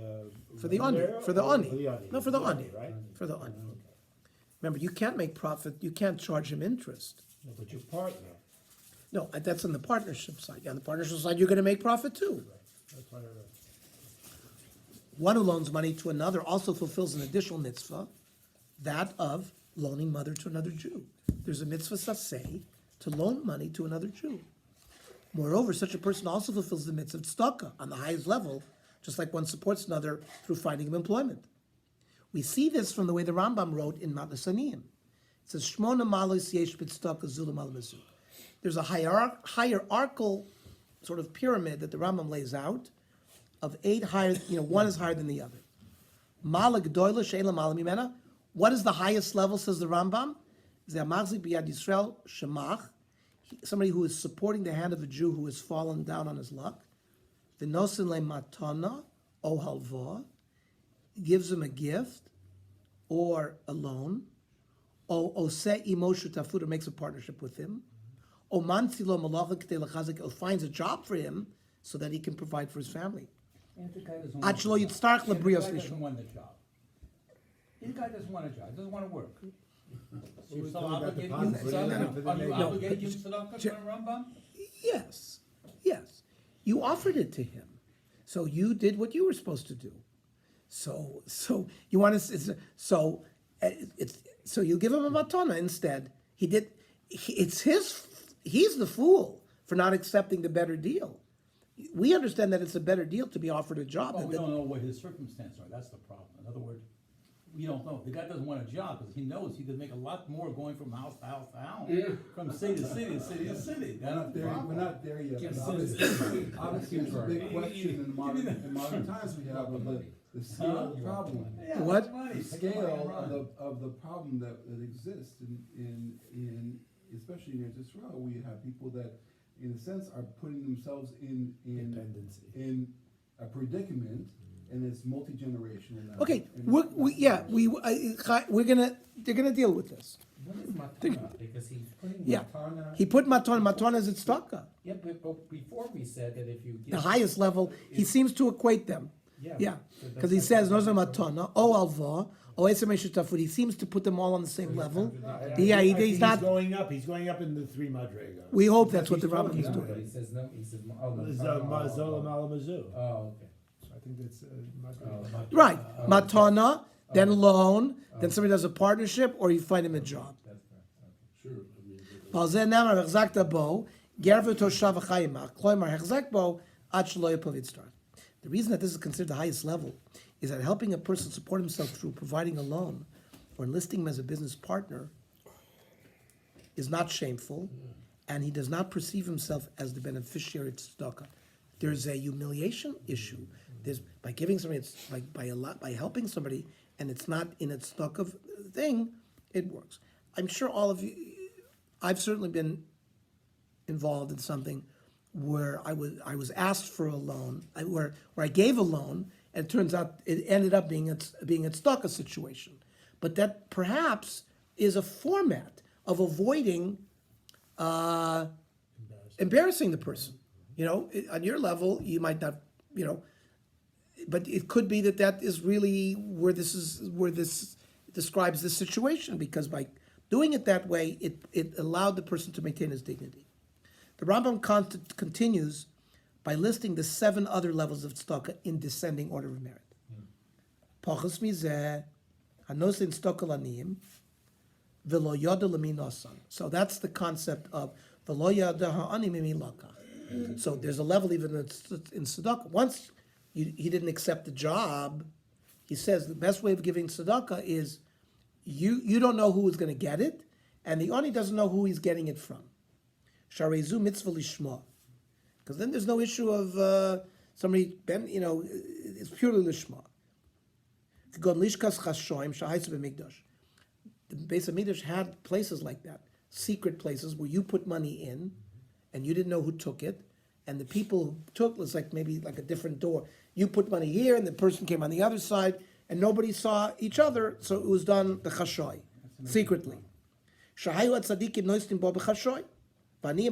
Ani, for the Ani. No, for the Ani, Ani, right? for the Ani. Remember, you can't make profit. You can't charge him interest. No, but your partner. No, that's on the partnership side. On the partnership side, you're going to make profit too. That's what I read. One who loans money to another also fulfills an additional mitzvah, that of loaning mother to another Jew. There's a mitzvah saseh to loan money to another Jew. Moreover, such a person also fulfills the mitzvah tzedakah on the highest level, just like one supports another through finding him employment. We see this from the way the Rambam wrote in Matnas Aniyim. It says, Shmona malos yesh b'tzedakah zulam al mizu. There's a hierarchical sort of pyramid that the Rambam lays out of 8 higher, one is higher than the other. Mala g'doyla she'ela mala mimena. What is the highest level, says the Rambam? Ze'amachzik b'yad Yisrael shemach. Somebody who is supporting the hand of a Jew who has fallen down on his luck. V'nosin le matana o halva. Gives him a gift or a loan. O oseh imo shutafut, or makes a partnership with him. O mantzilo malacha k'tei lechazik, or finds a job for him so that he can provide for his family. And if the guy doesn't Ad want shelo the job, yitztarech and the lebrios guy lishon. doesn't want the job. If the guy doesn't want a job, doesn't want to work. We're You're still talking about obligated, deposits. you still- No, no, are you no. obligated to give tzedakah to a Rambam? Yes, yes. You offered it to him, so you did what you were supposed to do. So you want to so you give him a matana instead. He's the fool for not accepting the better deal. We understand that it's a better deal to be offered a job. Well, than we that- don't know what his circumstances are, that's the problem. In other words, we don't know. The guy doesn't want a job, because he knows he could make a lot more going from house to house to house, from city to city to city to city. We're not there, we're not there yet. Give but us Obviously, the- obviously, it's a big question in modern times we have of the scale of the problem. Yeah, What? that's money. The scale of the problem that exists in especially in Israel, we have people that, in a sense, are putting themselves in Dependency. in a predicament, and it's multi-generational now. Okay, And- they're gonna deal with this. What is matana? Because he's putting Yeah. matana. He put matana as its tzedakah. Yeah, but before we said that if you give. The highest level, he seems to equate them. Yeah, So because he that's says, like- "Noza matana, o alva, o esemei shutafut." He seems to put them all on the same level. Yeah, I think he's not. He's going up in the 3 madrega. We hope that's what the He's Rambam talking is No, doing. but he says no, he says, oh, It's matana, Mazola Malamazu. Oh, okay. I think that's Oh, matana. Right, Oh, matana, then loan, then somebody does a partnership, or you find him a job. That's correct, okay. Sure, I mean, ועל זה נאמר, החזקת בו, גר ותושב וחי עמך. כלומר, החזק בו, עד שלא יפול ויצטרך. The reason that this is considered the highest level is that helping a person support himself through providing a loan or enlisting him as a business partner is not shameful, and he does not perceive himself as the beneficiary of tzedakah. There's a humiliation issue. There's by giving somebody, it's by helping somebody, and it's not in a tzedakah thing, it works. I'm sure all of you, I've certainly been involved in something where I was asked for a loan, where I gave a loan, and it turns out it ended up being a tzedakah situation. But that perhaps is a format of avoiding embarrassing the person. On your level, you might not, but it could be that is really where this describes this situation, because by doing it that way, it allowed the person to maintain his dignity. The Rambam continues by listing the 7 other levels of tzedakah in descending order of merit. Pachas mizeh, hanosin tzedakah laniyim, v'lo yada lemi nosan. So that's the concept of v'lo yada ha'ani mimi lakach. So there's a level even in tzedakah. Once he didn't accept the job, he says the best way of giving tzedakah is you don't know who is going to get it, and the ani doesn't know who he's getting it from. Sharezu mitzvah lishma, because then there's no issue of somebody it's purely lishma. The Beis Hamikdash had places like that, secret places where you put money in, and you didn't know who took it, and the people who took was maybe like a different door. You put money here, and the person came on the other side, and nobody saw each other, so it was done the chashoy, secretly. Shahayu at tzadikim noistim bo b'chashoy. Right? The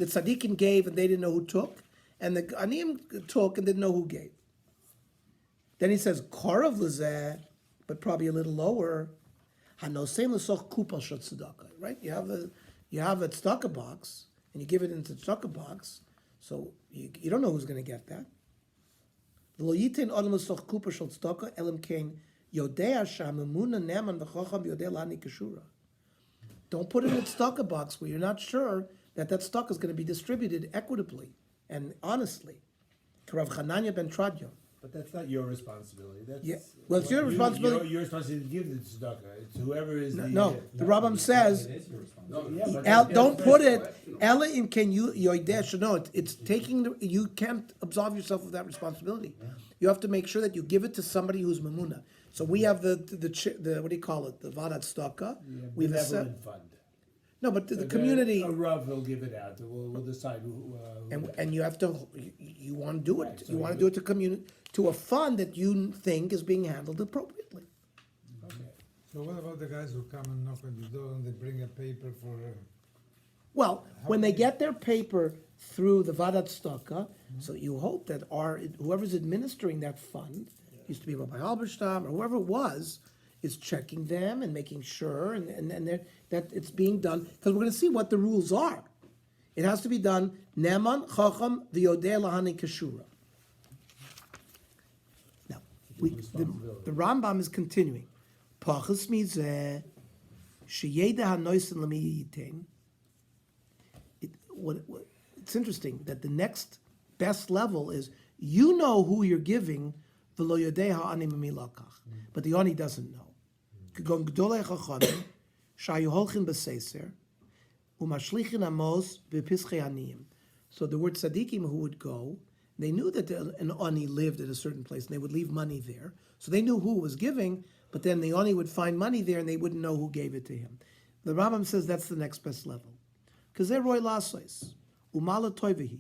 tzaddikim gave and they didn't know who took, and the aniyim took and didn't know who gave. Then he says, Korav l'zeh, but probably a little lower. Hanosein l'soch kupal shot tzedakah. Right? You have a tzedakah box, and you give it into the tzedakah box, so you don't know who's going to get that. Lo yitin adam l'soch kupal shot tzedakah elam kain Yodea shamamuna neman v'chocham yodea lani kashura. Don't put it in a tzedakah box where you're not sure that tzedakah is going to be distributed equitably and honestly. Rav Chananya ben Tradyon. But that's not your responsibility. That's Yeah. Well, it's your responsibility. Your responsibility to give the tzedakah. It's whoever is the. No, the Rambam says, It is your responsibility. Yeah, but Don't that's put the it, question. Ella in can you, Yoideh should know, it's taking, you can't absolve yourself of that responsibility. You have to make sure that you give it to somebody who's mamuna. So we have the what do you call it, the Vadat Staka. We have a set, Benevolent fund. no, but the So community, A Rav will give it out. We'll decide who. and you have to, you want to do Right, it, so you want to you- do it to community, to a fund that you think is being handled appropriately. So what about the guys who come and knock on the door and they bring a paper for, Well, when they get their paper through the Vadat Staka, so you hope that whoever's administering that fund, used to be Rabbi Halberstam or whoever it was, is checking them and making sure that it's being done, because we're gonna see what the rules are. It has to be done, Neman, Chacham, V'yodeh Lahani Kashura. Now, the Rambam is continuing. Pachas mizeh, sheyeda hanoisen l'mi yitain. It's interesting that the next best level is you know who you're giving, v'lo yodei ha'ani mimi lakach, but the ani doesn't know. K'gon gdolei chachamim, shayu holchin b'seiser, umashlichin amos v'pischei aniyim. So the word tzaddikim who would go, they knew that an ani lived at a certain place, and they would leave money there. So they knew who was giving, but then the ani would find money there, and they wouldn't know who gave it to him. The Rambam says that's the next best level. Because they're roy lasois, umala toivehi,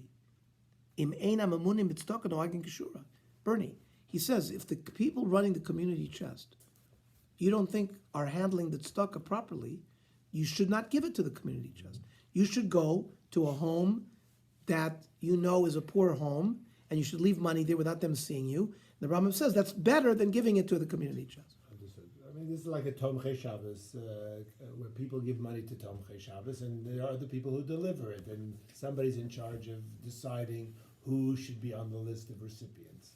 im eina mamunim b'tzedakah noagin kishura. Bernie, he says, if the people running the community chest, you don't think are handling the tzedakah properly, you should not give it to the community chest. You should go to a home that you know is a poor home, and you should leave money there without them seeing you. The Rambam says that's better than giving it to the community chest. Understood. I mean, this is like a Tomchei Shabbos, where people give money to Tomchei Shabbos, and there are the people who deliver it, and somebody's in charge of deciding who should be on the list of recipients.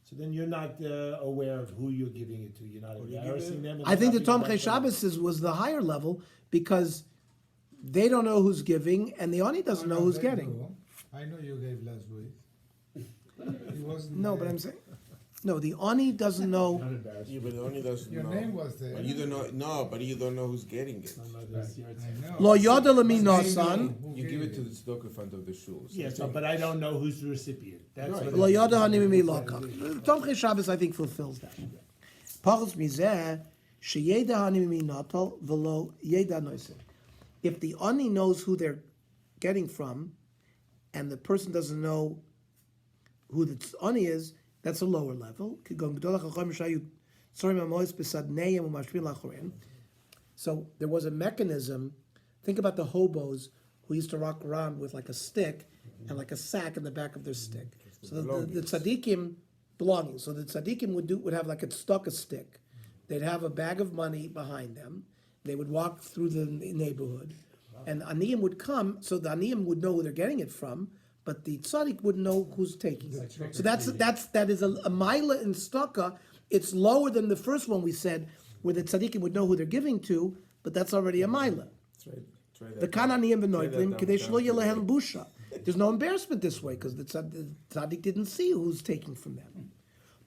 So then you're not aware of who you're giving it to. You're not embarrassing them. and I think the they're not being Tomchei Shabbos was the higher level because they don't know who's giving, and the ani doesn't know who's they getting. do. I know you gave last week. He wasn't No, but there. I'm saying, no, the ani doesn't know. Not embarrassed. Yeah, but only doesn't Your know. name was there. But you don't know. No, but you don't know who's getting it. Not this yard sale. I know. Lo yoda But lemino they son. know who You give gave it to the tzedakah fund of the shul. Yeah, so, but I don't know who's the recipient. That's Right. what Lo it is. yoda hanimi lokach. Tomchei Shabbos, I think, fulfills that. Pachos mizeh sheyeda hanimi natal v'lo yeda noiseh. If the ani knows who they're getting from, and the person doesn't know who the ani is, that's a lower level. So there was a mechanism. Think about the hobos who used to rock around with like a stick and like a sack in the back of their stick. So the tzaddikim belongings. So the tzaddikim would have like a stick. They'd have a bag of money behind them. They would walk through the neighborhood, and aniyim would come. So the aniyim would know who they're getting it from, but the tzaddik wouldn't know who's taking it. So that is a mila in staka. It's lower than the first one we said, where the tzaddikim would know who they're giving to, but that's already a mila. Try that. The kananiyim v'noitlim Try that kadei shlo down. yelehem busha. There's no embarrassment this way because the tzaddik didn't see who's taking from them.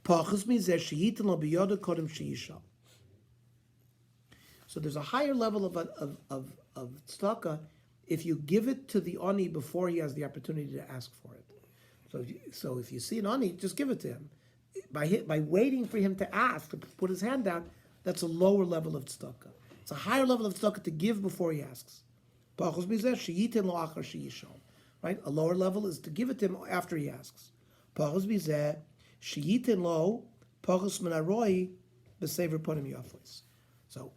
Pachas mizeh sheyitin lo biyoda kodem sheyishal. So there's a higher level of tzedakah if you give it to the ani before he has the opportunity to ask for it. So if you see an ani, just give it to him. By waiting for him to ask, to put his hand out, that's a lower level of tzedakah. It's a higher level of tzedakah to give before he asks. Pachos mizeh sheyitin lo achar sheyishal. Right? A lower level is to give it to him after he asks. Pachos mizeh sheyitin lo pachos min haroi b'sever ponim yafos. So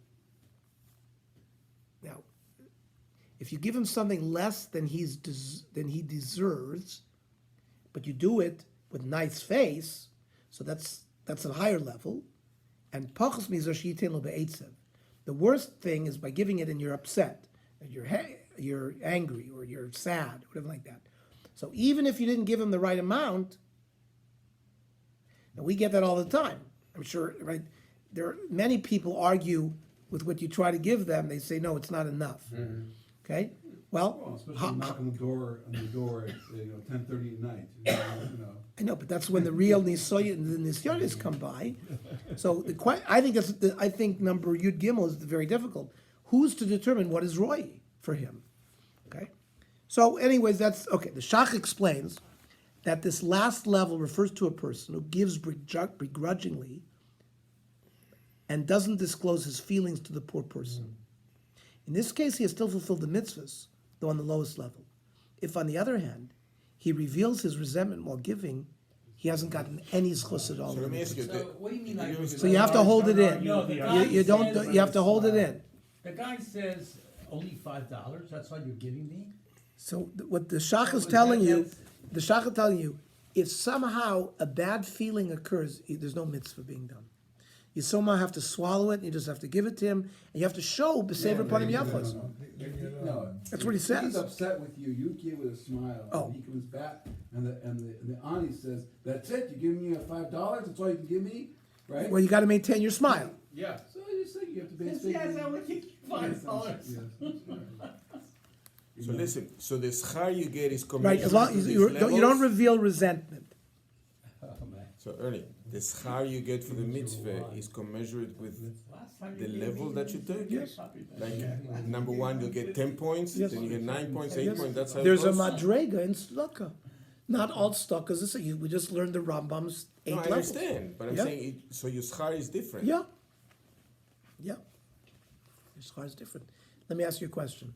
now, if you give him something less than he deserves, but you do it with nice face, so that's a higher level. And pachos mizeh sheyitin lo be'etzev. The worst thing is by giving it and you're upset, and you're angry or you're sad, whatever like that. So even if you didn't give him the right amount, and we get that all the time, I'm sure, right? many people argue with what you try to give them. They say, no, it's not enough. Okay? Well, Well, especially knocking on the door at 10:30 at night. I know, but that's when the real Nisoya and the Nisyonis come by. So I think number Yud Gimel is very difficult. Who's to determine what is Roy for him? Okay? So anyways, that's, okay, the Shach explains that this last level refers to a person who gives begrudgingly and doesn't disclose his feelings to the poor person. In this case, he has still fulfilled the mitzvahs, though on the lowest level. If, on the other hand, he reveals his resentment while giving, he hasn't gotten any zchus at all. So let me ask you, So what do you mean like? So you have to hold it in. No, the guy You don't. says- You have to hold it in. The guy says only $5, that's all you're giving me? So what the Shach is That- telling you, that's- the Shach is telling you, if somehow a bad feeling occurs, there's no mitzvah being done. You somehow have to swallow it, and you just have to give it to him, and you have to show b'sever panim yafos. No, That's what he if says. He's upset with you. You give with a smile. Oh. And he comes back, and the Ani says, "That's it. You give me $5. That's all you can give me, right?" Well, you got to maintain your smile. Yeah. So I just think you have to basically. Yes, I would give you $5. so listen, so the schar you get is Right, as long commensurate as to you these don't levels? reveal resentment. Oh, man. So Ernie, the schar you get for the mitzvah is commensurate with Last time the you gave level me that you took? Yes. Like, number one, you'll get 10 points, Yes. then you get 9 points, 8 points, that's how it There's a goes? madrega in tzedakah. Not all tzedakahs. We just learned the Rambam's 8 No, I levels. understand, but I'm Yeah. saying, so your schar is different. Yeah. Yeah. Your schar is different. Let me ask you a question.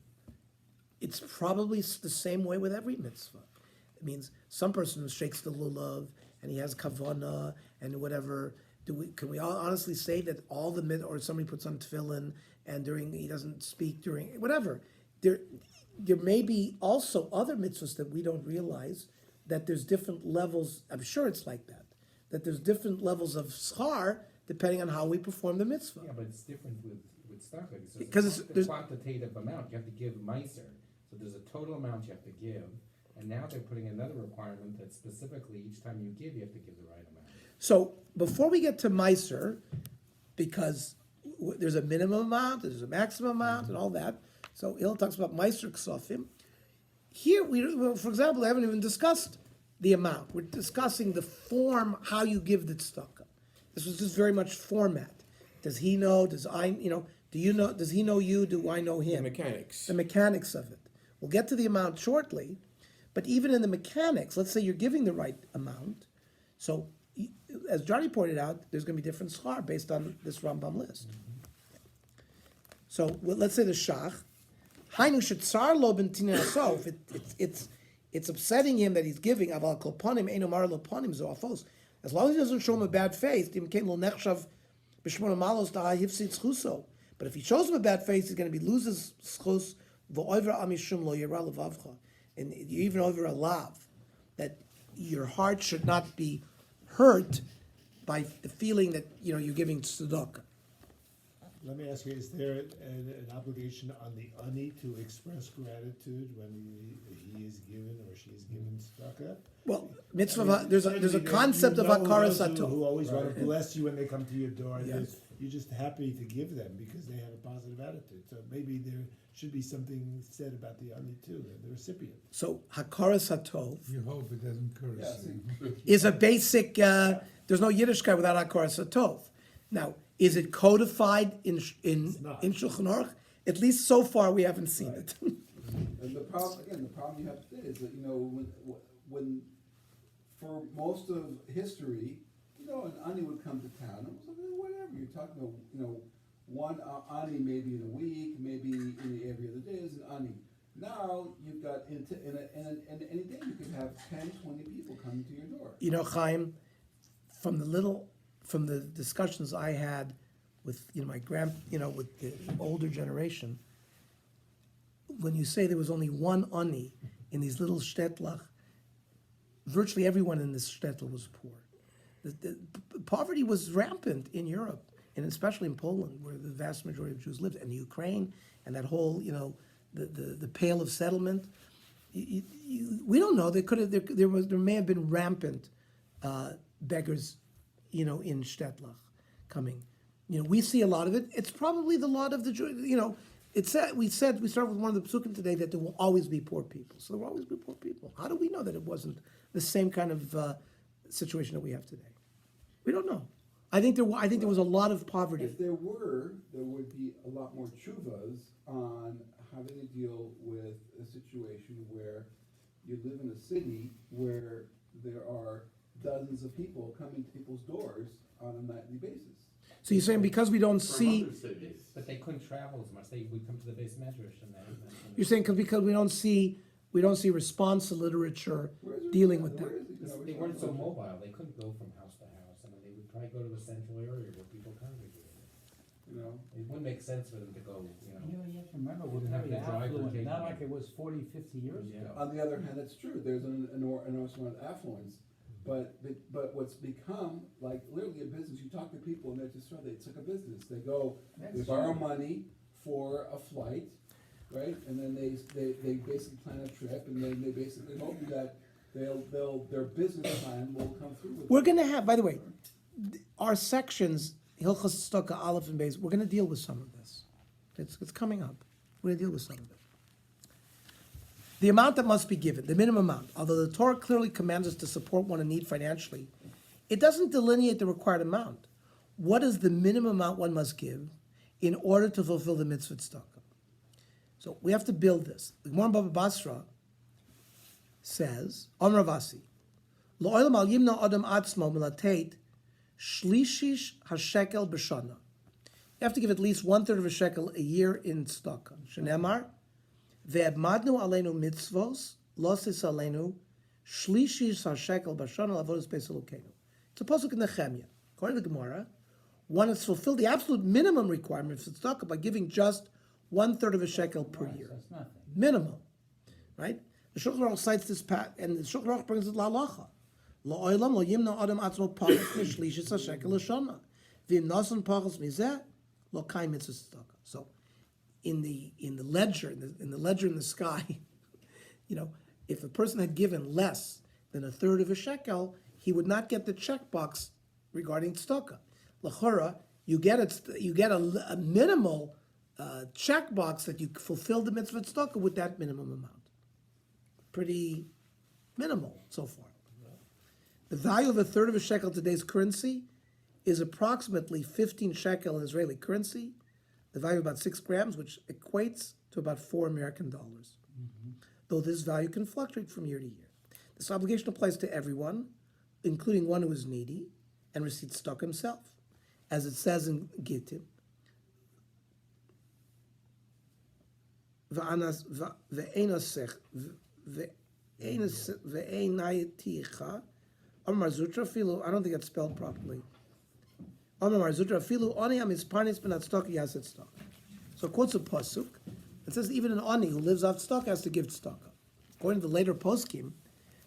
It's probably the same way with every mitzvah. It means some person shakes the lulav and he has kavana and whatever. Can we all honestly say that all the or somebody puts on tefillin and he doesn't speak during whatever? There may be also other mitzvahs that we don't realize that there's different levels. I'm sure it's like that. That there's different levels of schar depending on how we perform the mitzvah. Yeah, but it's different with tzedakah, Because there's- quantitative amount, you have to give meiser, so there's a total amount you have to give, and now they're putting another requirement that specifically each time you give have to give the right amount. So before we get to Meiser, because there's a minimum amount, there's a maximum amount, and all that. So Hillel talks about Meiser Ksofim. Here, for example, I haven't even discussed the amount. We're discussing the form, how you give the tzedakah. This was just very much format. Does he know? Does I? Do you know? Does he know you? Do I know The him? mechanics. The mechanics of it. We'll get to the amount shortly, but even in the mechanics, let's say you're giving the right amount. So, as Johnny pointed out, there's going to be different schar based on this Rambam list. So, let's say the Shach, Hainu shetzar lo b'ntinei hasof. It's upsetting him that he's giving. Aval kol panim eino mar lo panim zo afos. As long as he doesn't show him a bad face, dim kein lo nechshav b'shmona malos da hifsid zchuso. But if he shows him a bad face, he's going to be loses zchus v'oiver amishum lo yera levavcha. And you even over a lav, that your heart should not be hurt by the feeling that you're giving tzedakah. Let me ask you, is there an obligation on the ani to express gratitude when he is given or she is given tzedakah? Well, mitzvah. There's a concept of hakaras hatov. Who always want to bless you when they come to your door. And Yes. you're just happy to give them because they have a positive attitude. So maybe there should be something said about the ani too, the recipient. So hakaras hatov You hope it doesn't curse. is a basic. There's no Yiddishkeit without hakaras hatov. Now, is it codified in not. Shulchan Aruch? At least so far, we haven't seen it. And the problem you have today is that when for most of history, an ani would come to town. It was like, whatever you're talking about. One ani maybe in a week, maybe in every other day is an ani. Now you've got in any day you could have 10, 20 people coming to your door. Chaim, from the discussions I had with my with the older generation, when you say there was only one ani in these little shtetl, virtually everyone in this shtetl was poor. The poverty was rampant in Europe, and especially in Poland, where the vast majority of Jews lived, and Ukraine, and that whole the Pale of Settlement. We don't know. There may have been rampant beggars, in Shtetl coming. we see a lot of it. It's probably the lot of the Jew. We started with one of the psukim today that there will always be poor people. So there will always be poor people. How do we know that it wasn't the same kind of situation that we have today? We don't know. I think there was a lot of poverty. If there were, there would be a lot more tshuvas on having to deal with a situation where you live in a city where there are dozens of people coming to people's doors on a nightly basis. So you're saying because we don't see, But they couldn't travel as much, they would come to the base measures and that. you're saying because we don't see responsive literature Where is it? dealing with Where that. is it? You know, They we're weren't so talking about- mobile, they couldn't go from house to house, I mean, they would probably go to a central area where people congregated. You know, It wouldn't make sense for them to go, You have to remember, we're Wouldn't have very to drive or affluent, take not them. like it was 40, 50 years Yeah. ago. on the other hand, it's true, there's an enormous amount of affluence, but what's become, like, literally a business, you talk to people and they're just, it's like a business, they go, they That's borrow true. money for a flight, right, and then they basically plan a trip, and then they basically hope that their business plan will come through with. We're going to have, by the way, our sections, Hilchos Tzedakah, Aleph and Beis, we're going to deal with some of this. It's coming up. We're going to deal with some of it. The amount that must be given, the minimum amount, although the Torah clearly commands us to support one in need financially, it doesn't delineate the required amount. What is the minimum amount one must give in order to fulfill the mitzvah tzedakah? So we have to build this. The Gemara in Baba Basra says, Amar Ravasi, Lo'olam al yimna adam atzmo milatet shlishish hashekel b'shana. You have to give at least 1/3 of a shekel a year in tzedakah. Shenemar, ve'abmadnu aleinu mitzvos, losis aleinu shlishish hashekel b'shana lavodas beis Elokeinu. It's a pasuk in Nehemiah. According to the Gemara, one has fulfilled the absolute minimum requirement for tzedakah by giving just 1/3 of a shekel per year. That's nothing. Minimum, right? The Shulchan Aruch cites this path, and the Shulchan Aruch brings it la'alacha. La'olam lo yimna adam atzmo pachas mishlishis hashekel l'shana. V'im nasan pachas mizeh lo kaim mitzvah tzedakah. So, in the ledger, in the ledger in the sky, if a person had given less than 1/3 of a shekel, he would not get the checkbox regarding tzedakah. L'chora, you get a minimal checkbox that you fulfilled the mitzvah tzedakah with that minimum amount. Pretty minimal so far. The value of 1/3 of a shekel in today's currency is approximately 15 shekel in Israeli currency, the value of about 6 grams, which equates to about $4 American. Though this value can fluctuate from year to year. This obligation applies to everyone, including one who is needy and receives tzedakah himself, as it says in Gittim. I don't think it's spelled properly. So it quotes a pasuk. It says even an ani who lives off tzedakah has to give tzedakah. According to the later poskim,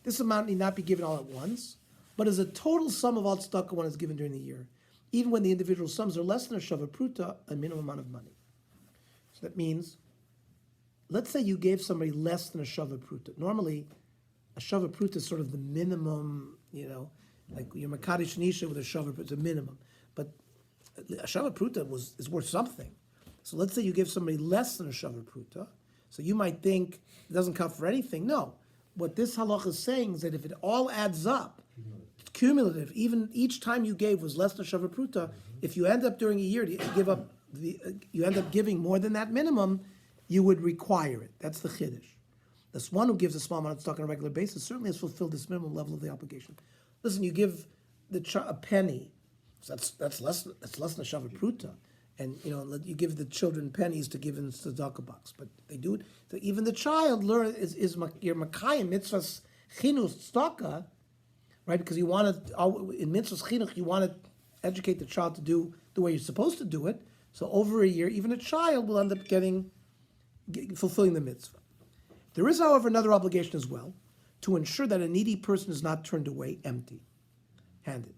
this amount need not be given all at once, but as a total sum of all tzedakah one is given during the year, even when the individual sums are less than a shava pruta, a minimum amount of money. So that means, let's say you gave somebody less than a shava pruta. Normally, a shava pruta is sort of the minimum, like your Makadish Nisha with a shava pruta, it's a minimum. But a shava pruta is worth something. So let's say you give somebody less than a shava pruta, so you might think it doesn't count for anything. No. What this halach is saying is that if it all adds up, it's cumulative. Even each time you gave was less than a shava pruta. If you end up during a year to give up, you end up giving more than that minimum, you would require it. That's the chiddush. This one who gives a small amount of stock on a regular basis certainly has fulfilled this minimum level of the obligation. Listen, you give a penny, so that's less than a shava pruta, and you give the children pennies to give in the tzedakah box, but they do it. So even the child is your makayim mitzvahs chinus tzedakah, right? Because you want to in mitzvahs chinuch you want to educate the child to do the way you're supposed to do it. So over a year, even a child will end up fulfilling the mitzvah. There is, however, another obligation as well, to ensure that a needy person is not turned away empty-handed.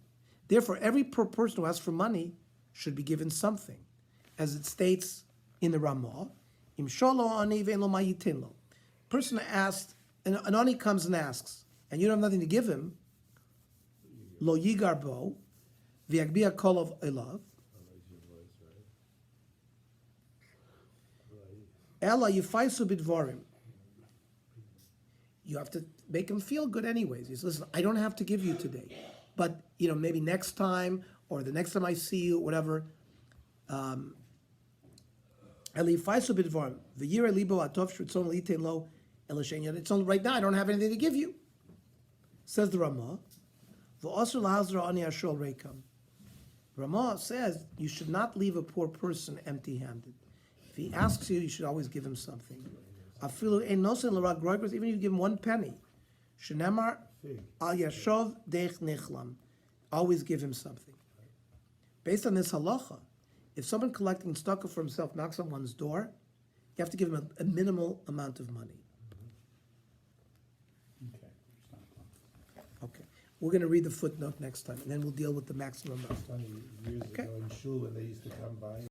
Therefore, every person who asks for money should be given something. As it states in the Ramah, Im shalo ani ve'en lo ma yitin lo. Person asked, an ani comes and asks, and you don't have nothing to give him, lo yigar bo, v'yagbia kolov elav, Ella yifaisu bidvorim. You have to make him feel good anyways. He says, listen, I don't have to give you today, but maybe next time or the next time I see you, whatever. Ella yifaisu bidvorim. V'yireh libo atov shritzon li'itein lo ela she'en yad. It's only right now. I don't have anything to give you. Says the Ramah. V'osur lahazra ani ashol reikam. Ramah says you should not leave a poor person empty-handed. If he asks you, you should always give him something. Afilu ein nosen l'rag roibers, even if you give him 1 penny. Shenemar al yashov deich nichlam. Always give him something. Based on this halacha, if someone collecting tzedakah for himself knocks on one's door, you have to give him a minimal amount of money. Okay. Okay. We're going to read the footnote next time, and then we'll deal with the maximum amount. Funny, years Okay. ago in shul when they used to come by